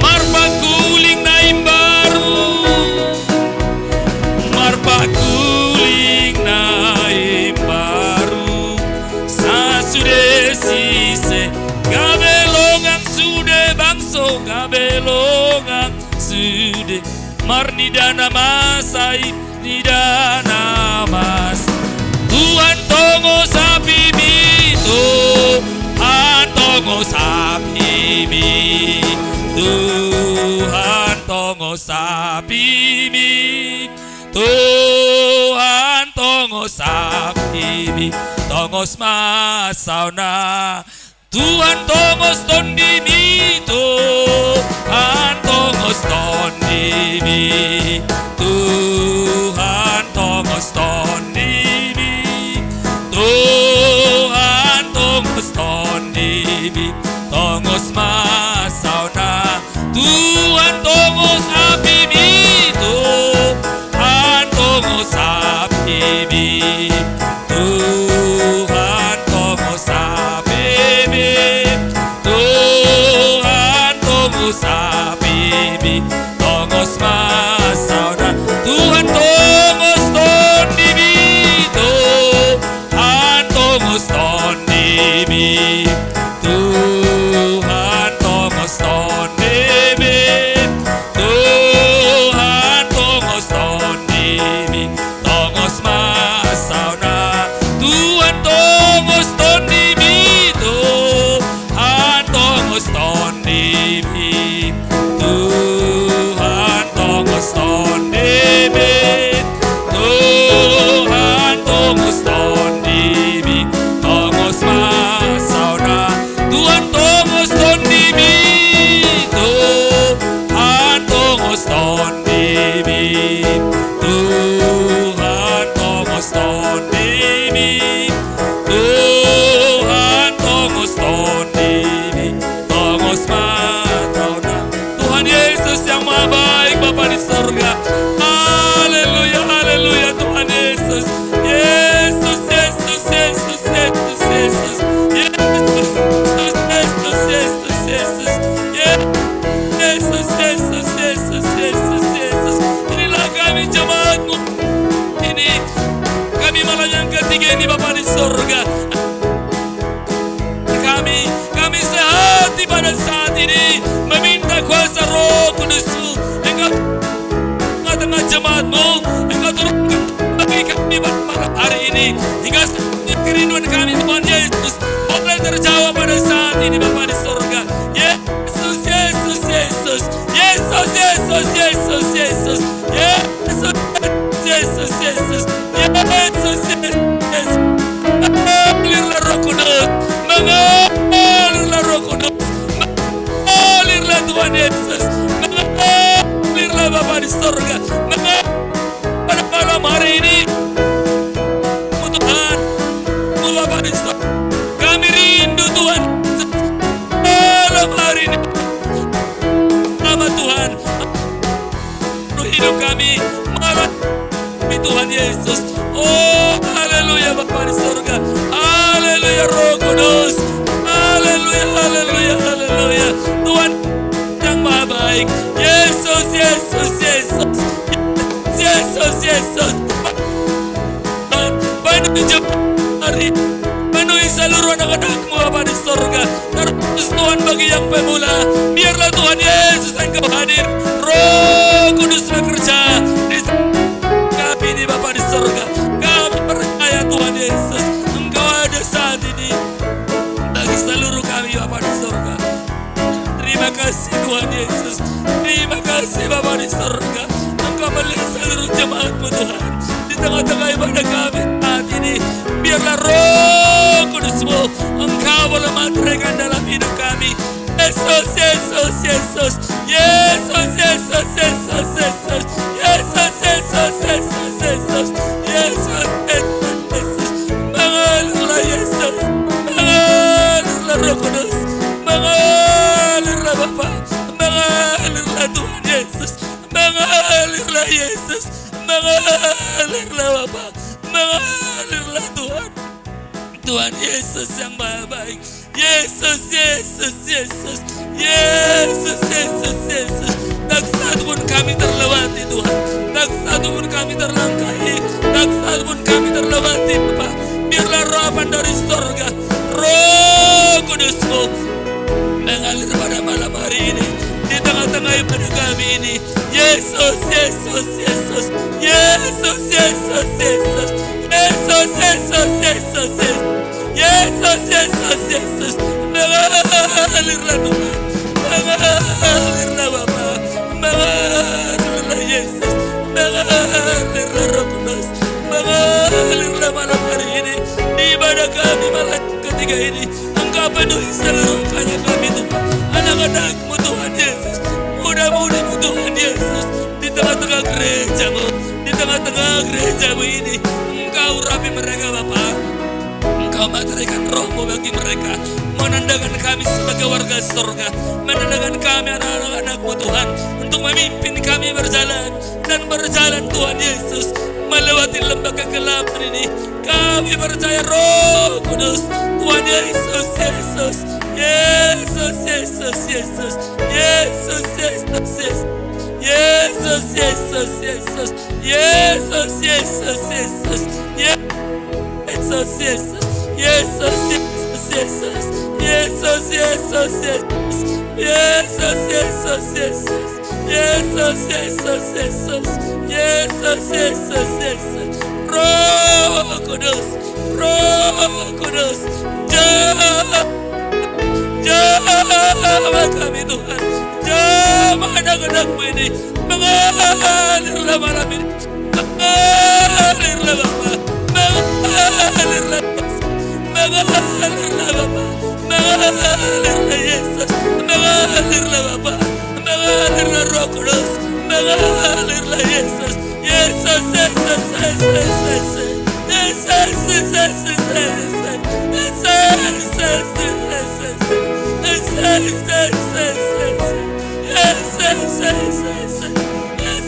Marpaguling na imbaru. Marpaguling na imbaru. Sa sude sise. Gabelongang sude bangso. Gabelongang sude. Marnidana masai. Nidana mas. Tuhan tunggu sapimi. Tuhan tunggu sapimi. Tuhan tunggu sapimi. Tuhan tunggu sapimi. Tongos masauna. Tuhan tunggu stondimi. Tuhan tunggu stondimi. Tuhan tunggu stondimi. Tuhan tunggu stondimi. Tongos masauna. Tuhan tunggu sapimi. Tuhan tunggu sapimi. Tuhan tunggu sapimi. Tuhan tunggu sapimi. Tongos masauna. Tuhan tunggu stondimi. Tuhan tunggu stondimi. Tuhan tunggu stondimi. Tuhan tunggu stondimi. Tongos masauna. Tuhan tunggu stondimi. Tuhan tunggu stondimi. Tuhan tunggu stondimi. Tuhan tunggu stondimi. Tongos masauna. Tuhan tunggu stondimi. Tuhan tunggu stondimi. Tuhan tunggu stondimi. Tuhan tunggu stondimi. Tongos masauna. Tuhan Yesus yang maha baik, Bapa di surga. Haleluya, haleluya Tuhan Yesus. Yesus, Yesus, Yesus, Yesus, Yesus. Yesus, Yesus, Yesus, Yesus, Yesus. Yesus, Yesus, Yesus, Yesus, Yesus. Inilah kami jemaat-Mu. Ini kami malam yang ketiga ini Bapa di surga. Kami sehati pada saat ini meminta kuasa Roh Kudus-Mu. Engkau tengah jemaat-Mu. Engkau turunkan bagi kami pada malam hari ini. Hingga kerinduan kami Tuhan Yesus boleh terjawab pada saat ini Bapa di surga. Yesus, Yesus, Yesus. Yesus, Yesus, Yesus, Yesus. Yesus, Yesus, Yesus. Tuhan Yesus. Oh haleluya Bapa di surga. Haleluya Roh Kudus. Haleluya, haleluya, haleluya. Tuhan yang maha baik. Yesus, Yesus, Yesus. Yesus, Yesus. Penuhi hari, penuhi seluruh anak-anakmu Bapa di surga. Terus Tuhan bagi yang pemula, biarlah Tuhan Yesus Engkau hadir. Roh Kudus bekerja di kami ini Bapa di surga. Kami percaya Tuhan Yesus, Engkau ada saat ini bagi seluruh kami Bapa di surga. Terima kasih Tuhan Yesus. Terima kasih Bapa di surga. Engkau melihat seluruh jemaat-Mu Tuhan di tengah-tengah ibadah kami saat ini. Biarlah Roh Kudus-Mu Engkau boleh mantraikan dalam hidup kami. Yesus, Yesus, Yesus. Yesus, Yesus, Yesus, Yesus. Yesus, Yesus, Yesus, Yesus. Yesus, Yesus. Mengalirlah Yesus. Mengalirlah Roh Kudus. Mengalirlah Bapa. Mengalirlah Tuhan Yesus. Mengalirlah Yesus. Mengalirlah Bapa. Mengalirlah Tuhan. Tuhan Yesus yang maha baik. Yesus, Yesus, Yesus. Yesus, Yesus, Yesus. Tak satu pun kami terlewati Tuhan. Tak satu pun kami terlangkahi. Tak satu pun kami terlewati Bapa. Biarlah rohapan dari surga, Roh Kudus-Mu mengalir pada malam hari ini di tengah-tengah ibadah kami ini. Yesus, Yesus, Yesus. Yesus, Yesus, Yesus. Yesus, Yesus, Yesus, Yesus. Yesus, Yesus, Yesus. Mengalirlah Tuhan. Mengalirlah Bapa. Mengalirlah Yesus. Mengalirlah Roh Kudus. Mengalirlah malam hari ini di ibadah kami malam ketiga ini. Engkau penuhi seluruh kaya kami Tuhan. Anak-anak-Mu Tuhan Yesus. Mudah-mudahan Tuhan Yesus di tengah-tengah gereja-Mu. Di tengah-tengah gereja-Mu ini Engkau urapi mereka Bapa. Engkau mantraikan Roh-Mu bagi mereka, menandakan kami sebagai warga surga, menandakan kami anak-anak-Mu Tuhan, untuk memimpin kami berjalan dan berjalan Tuhan Yesus melewati lembah kegelapan ini. Kami percaya Roh Kudus Tuhan Yesus, Yesus, Yesus, Yesus, Yesus, Yesus, Yesus, Yesus. Yesus, Yesus, Yesus, Yesus, Yesus, Yesus, Yesus, Yesus. Yesus, Yesus, Yesus. Yesus, Yesus, Yesus. Yesus, Yesus, Yesus. Yesus, Yesus, Yesus. Yesus, Yesus, Yesus. Roh Kudus, Roh Kudus. Jamah kami Tuhan. Jamah anak-anak-Mu ini. Mengalirlah malam ini. Mengalirlah Bapa. Mengalirlah Yesus. Mengalirlah Bapa. Mengalirlah Yesus. Mengalirlah Bapa. Mengalirlah Roh Kudus. Mengalirlah Yesus. Yesus, Yesus, Yesus, Yesus. Yesus, Yesus, Yesus, Yesus. Yesus, Yesus, Yesus. Yesus, Yesus, Yesus. Yesus, Yesus, Yesus. Yes,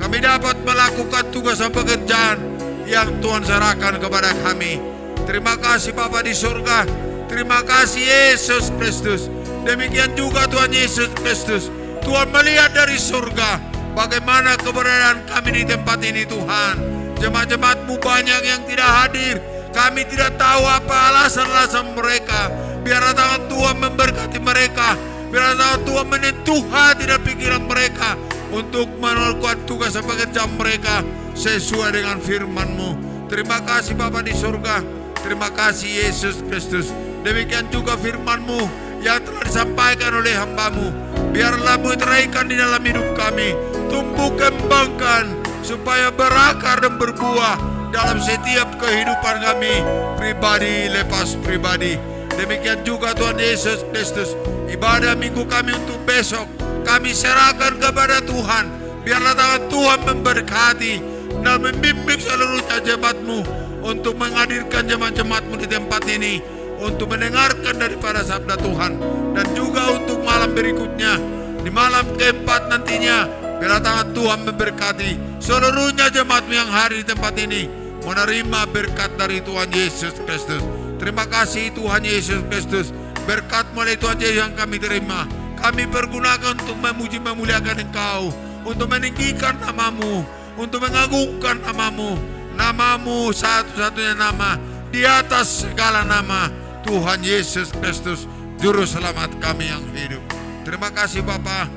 Kami dapat melakukan tugas dan pekerjaan yang Tuhan serahkan kepada kami. Terima kasih Bapa di surga. Terima kasih Yesus Kristus. Demikian juga Tuhan Yesus Kristus. Tuhan melihat dari surga bagaimana keberadaan kami di tempat ini Tuhan. Jemaat-jemaat-Mu banyak yang tidak hadir. Kami tidak tahu apa alasan-alasan mereka. Biarlah tangan Tuhan memberkati mereka. Biarlah tangan Tuhan menyentuh hati dan pikiran mereka untuk melakukan tugas dan pekerjaan mereka sesuai dengan firman-Mu. Terima kasih Bapa di surga. Terima kasih Yesus Kristus. Demikian juga firman-Mu yang telah disampaikan oleh hamba-Mu. Biarlah meteraikan di dalam hidup kami. Tumbuh kembangkan supaya berakar dan berbuah dalam setiap kehidupan kami, pribadi lepas pribadi. Demikian juga Tuhan Yesus Kristus. Ibadah minggu kami untuk besok kami serahkan kepada Tuhan. Biarlah tangan Tuhan memberkati dan membimbing seluruhnya jemaat-Mu untuk menghadirkan jemaat-jemaat-Mu di tempat ini, untuk mendengarkan daripada sabda Tuhan, dan juga untuk malam berikutnya, di malam keempat nantinya. Biarlah tangan Tuhan memberkati seluruhnya jemaat-Mu yang hadir di tempat ini, menerima berkat dari Tuhan Yesus Kristus. Terima kasih Tuhan Yesus Kristus. Berkat melalui Tuhan Yesus yang kami terima, kami pergunakan untuk memuji memuliakan Engkau, untuk meninggikan nama-Mu, untuk mengagungkan nama-Mu. Nama-Mu satu-satunya nama di atas segala nama, Tuhan Yesus Kristus, Juru Selamat kami yang hidup. Terima kasih Bapa.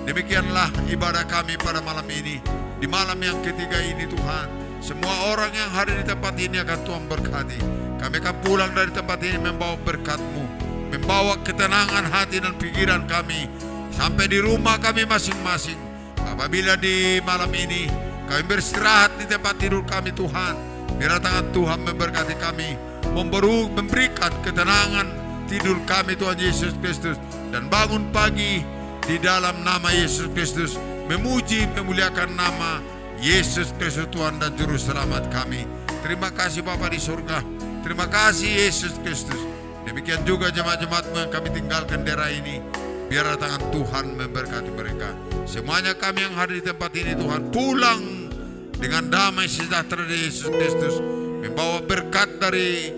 Demikianlah ibadah kami pada malam ini. Di malam yang ketiga ini Tuhan, semua orang yang hadir di tempat ini akan Tuhan berkati. Kami akan pulang dari tempat ini membawa berkat-Mu, membawa ketenangan hati dan pikiran kami sampai di rumah kami masing-masing. Apabila di malam ini kami beristirahat di tempat tidur kami Tuhan, biarlah tangan Tuhan memberkati kami, memberikan ketenangan tidur kami Tuhan Yesus Kristus, dan bangun pagi di dalam nama Yesus Kristus, memuji memuliakan nama Yesus Kristus Tuhan dan Juru Selamat kami. Terima kasih Bapa di surga. Terima kasih Yesus Kristus. Demikian juga jemaat-jemaat-Mu yang kami tinggalkan daerah ini. Biarlah tangan Tuhan memberkati mereka. Semuanya kami yang hadir di tempat ini Tuhan, pulang dengan damai sejahtera dari Yesus Kristus, membawa berkat dari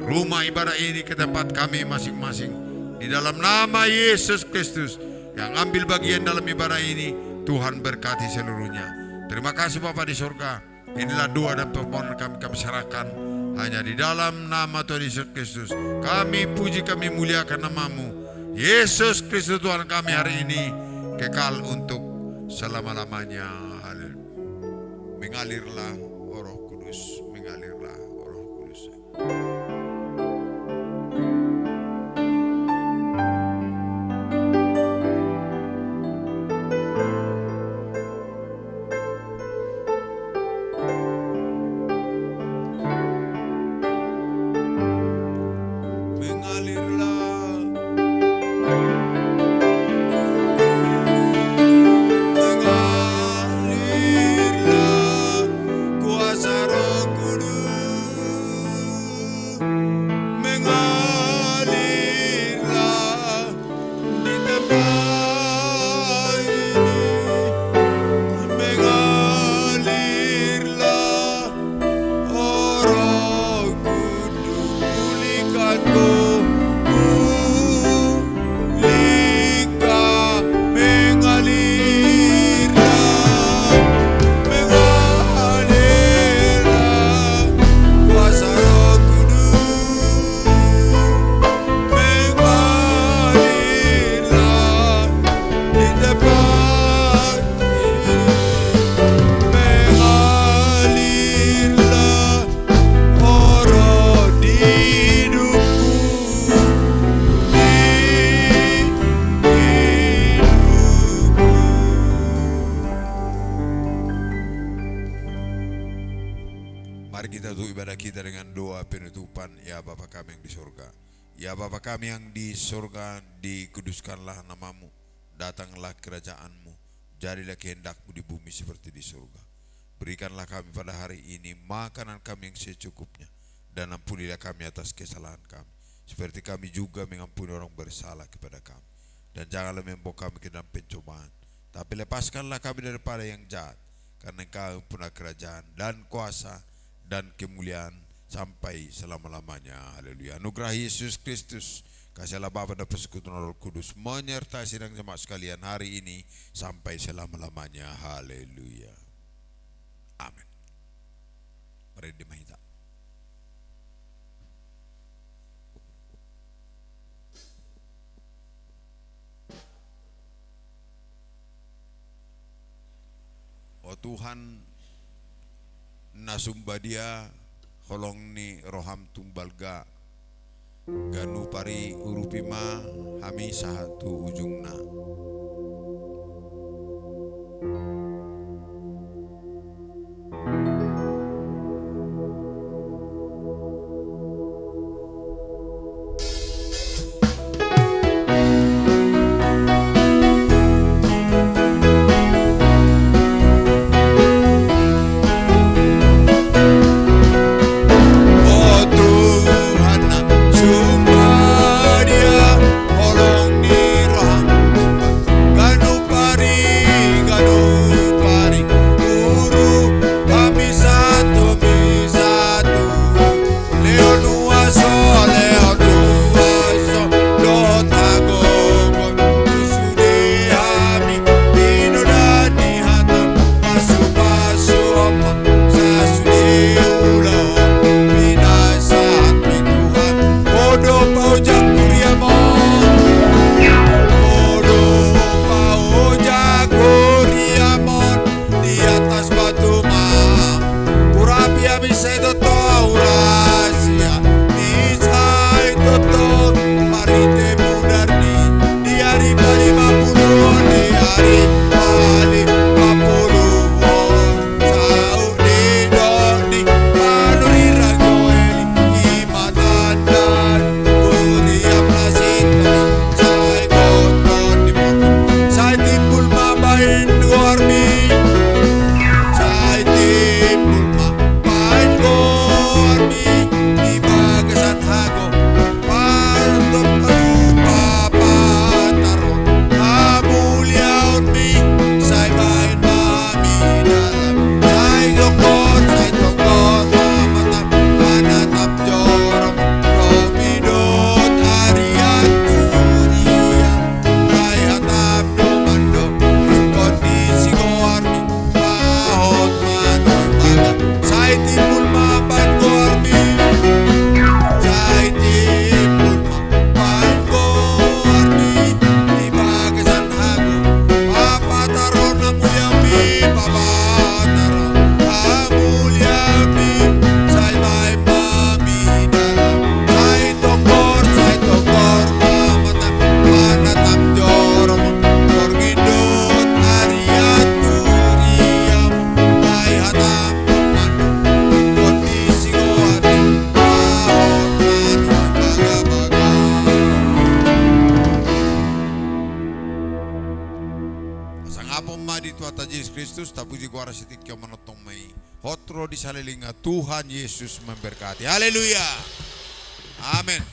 rumah ibadah ini ke tempat kami masing-masing. Di dalam nama Yesus Kristus yang ambil bagian dalam ibadah ini, Tuhan berkati seluruhnya. Terima kasih Bapa di surga. Inilah doa dan permohonan kami serahkan hanya di dalam nama Tuhan Yesus Kristus. Kami puji, kami muliakan nama-Mu Yesus Kristus Tuhan kami hari ini, kekal untuk selama-lamanya. Haleluya. Mengalirlah Roh Kudus, mengalirlah Roh Kudus. Ya Bapa kami yang di surga, dikuduskanlah nama-Mu, datanglah kerajaan-Mu, jadilah kehendak-Mu di bumi seperti di surga. Berikanlah kami pada hari ini makanan kami yang secukupnya, dan ampunilah kami atas kesalahan kami, seperti kami juga mengampuni orang bersalah kepada kami. Dan janganlah membawa kami ke dalam pencobaan, tapi lepaskanlah kami daripada yang jahat, karena Engkau punya kerajaan dan kuasa dan kemuliaan sampai selama-lamanya. Haleluya. Anugerah Yesus Kristus, kasih Allah Bapa dan persekutuan Roh Kudus menyertai sidang jemaat sekalian hari ini sampai selama-lamanya. Haleluya. Amin. Mari dimahita. Oh Tuhan, nasumba dia holong ni roham tumbalga ganu pari urupima hami sahatu ujungna. Oh Tuhan, nasumba dia holong ni roham ganu pari uru kami satu leo nuaso dota gogon usude hami dino dani hatam pasu oma sasude ulo binasat mi Tuhan bodo pau jakuriamon bodo pau jakuriamon di atas batu mam urapi abis itu taurasia isai toto marite mudarni di hari pari mapuluh di hari pali mapuluh sau di doni manuri ragoeli imatandan uriam nasito sai koton di mutu sai timbul mabain gormi sai timbul mabain gormi di bagasan hago pantok kalupa pataron amuliaon mi sai bain mami dalam sai dokor mamatan manatap jorom romidot arian turian sai hatap domando kondisi goarmi pahot manoy maga sai timbul mapan goarmi sai timbul mapan goarmi di bagasan hago papataron amuliami papataron amuliami sai bain mami dalam sai tokor mamatan manatap jorom korgidot ariat turiam sai hatam domando kondisi goarmi pahot manoy baga-baga. Sangapong madi tuata Yesus Kristus tapuji kuara sitik kyo manotong may hotro di salilinga Tuhan Yesus memberkati. Haleluya. Amin.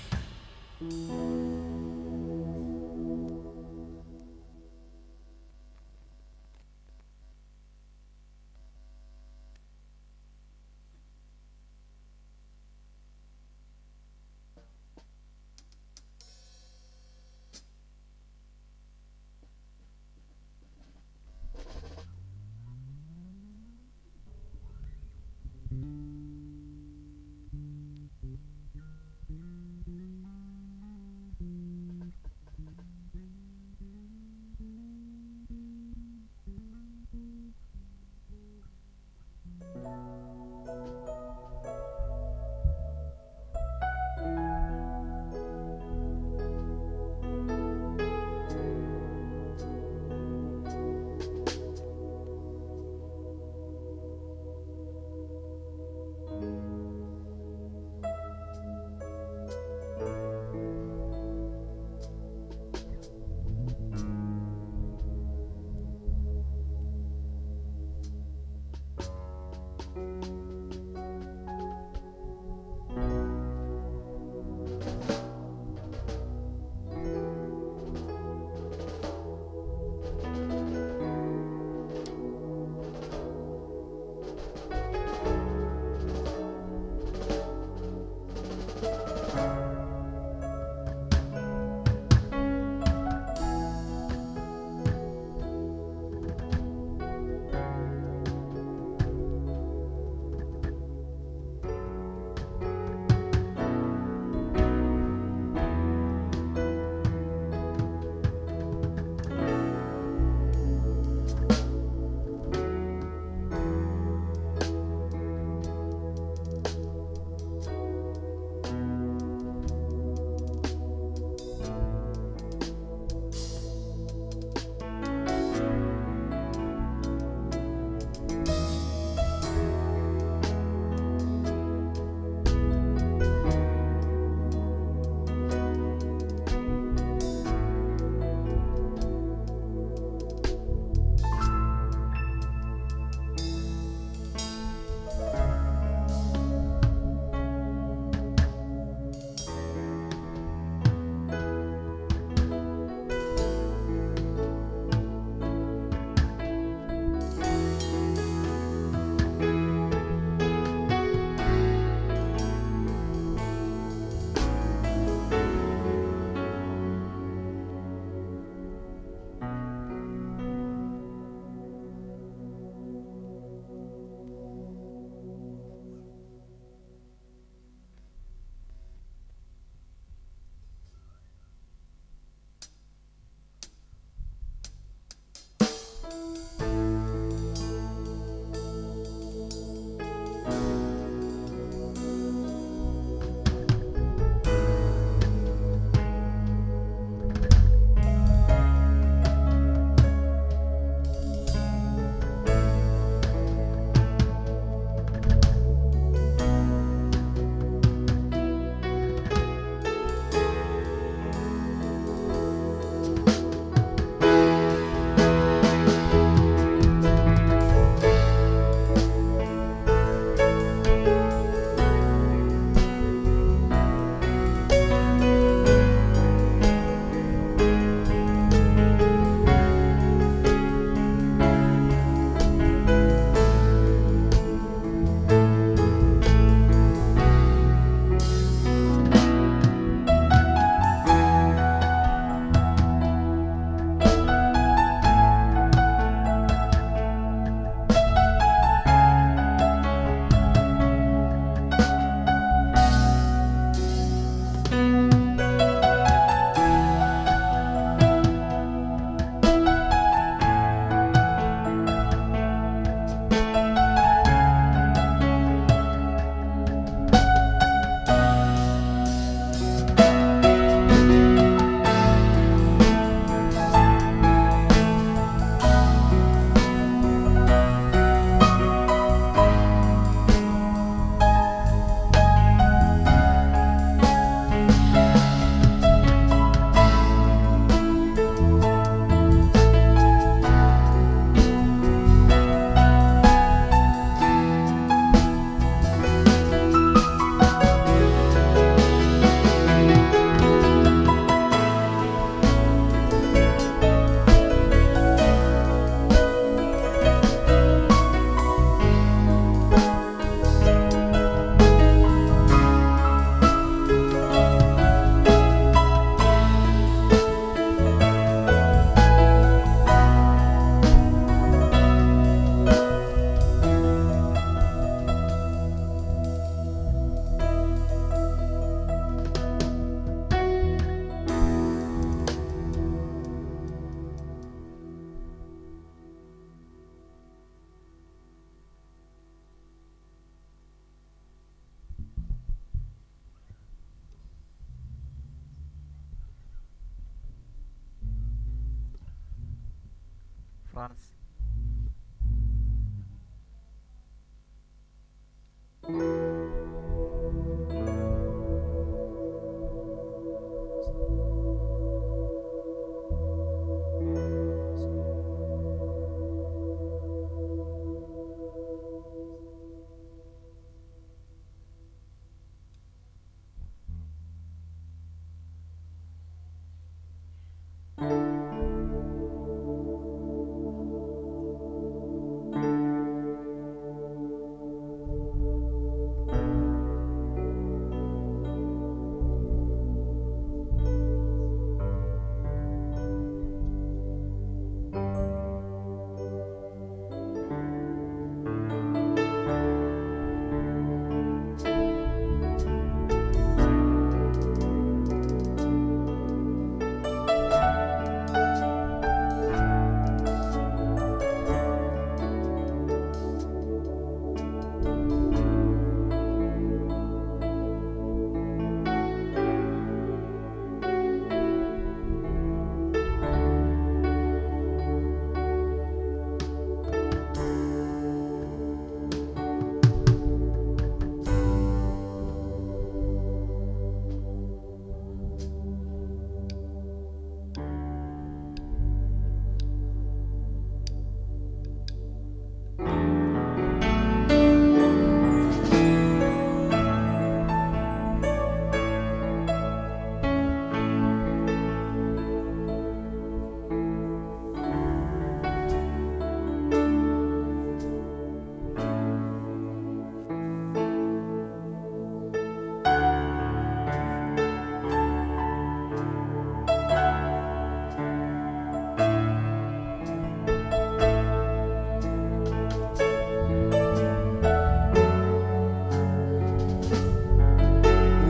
Frans.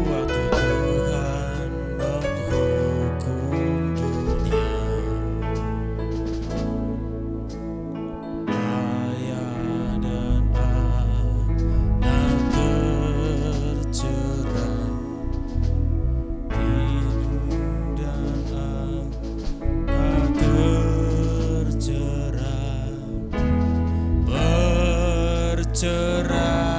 Waktu Tuhan menghukum dunia, ayah dan anak tercerai, ibu dan anak tercerai, bercerai.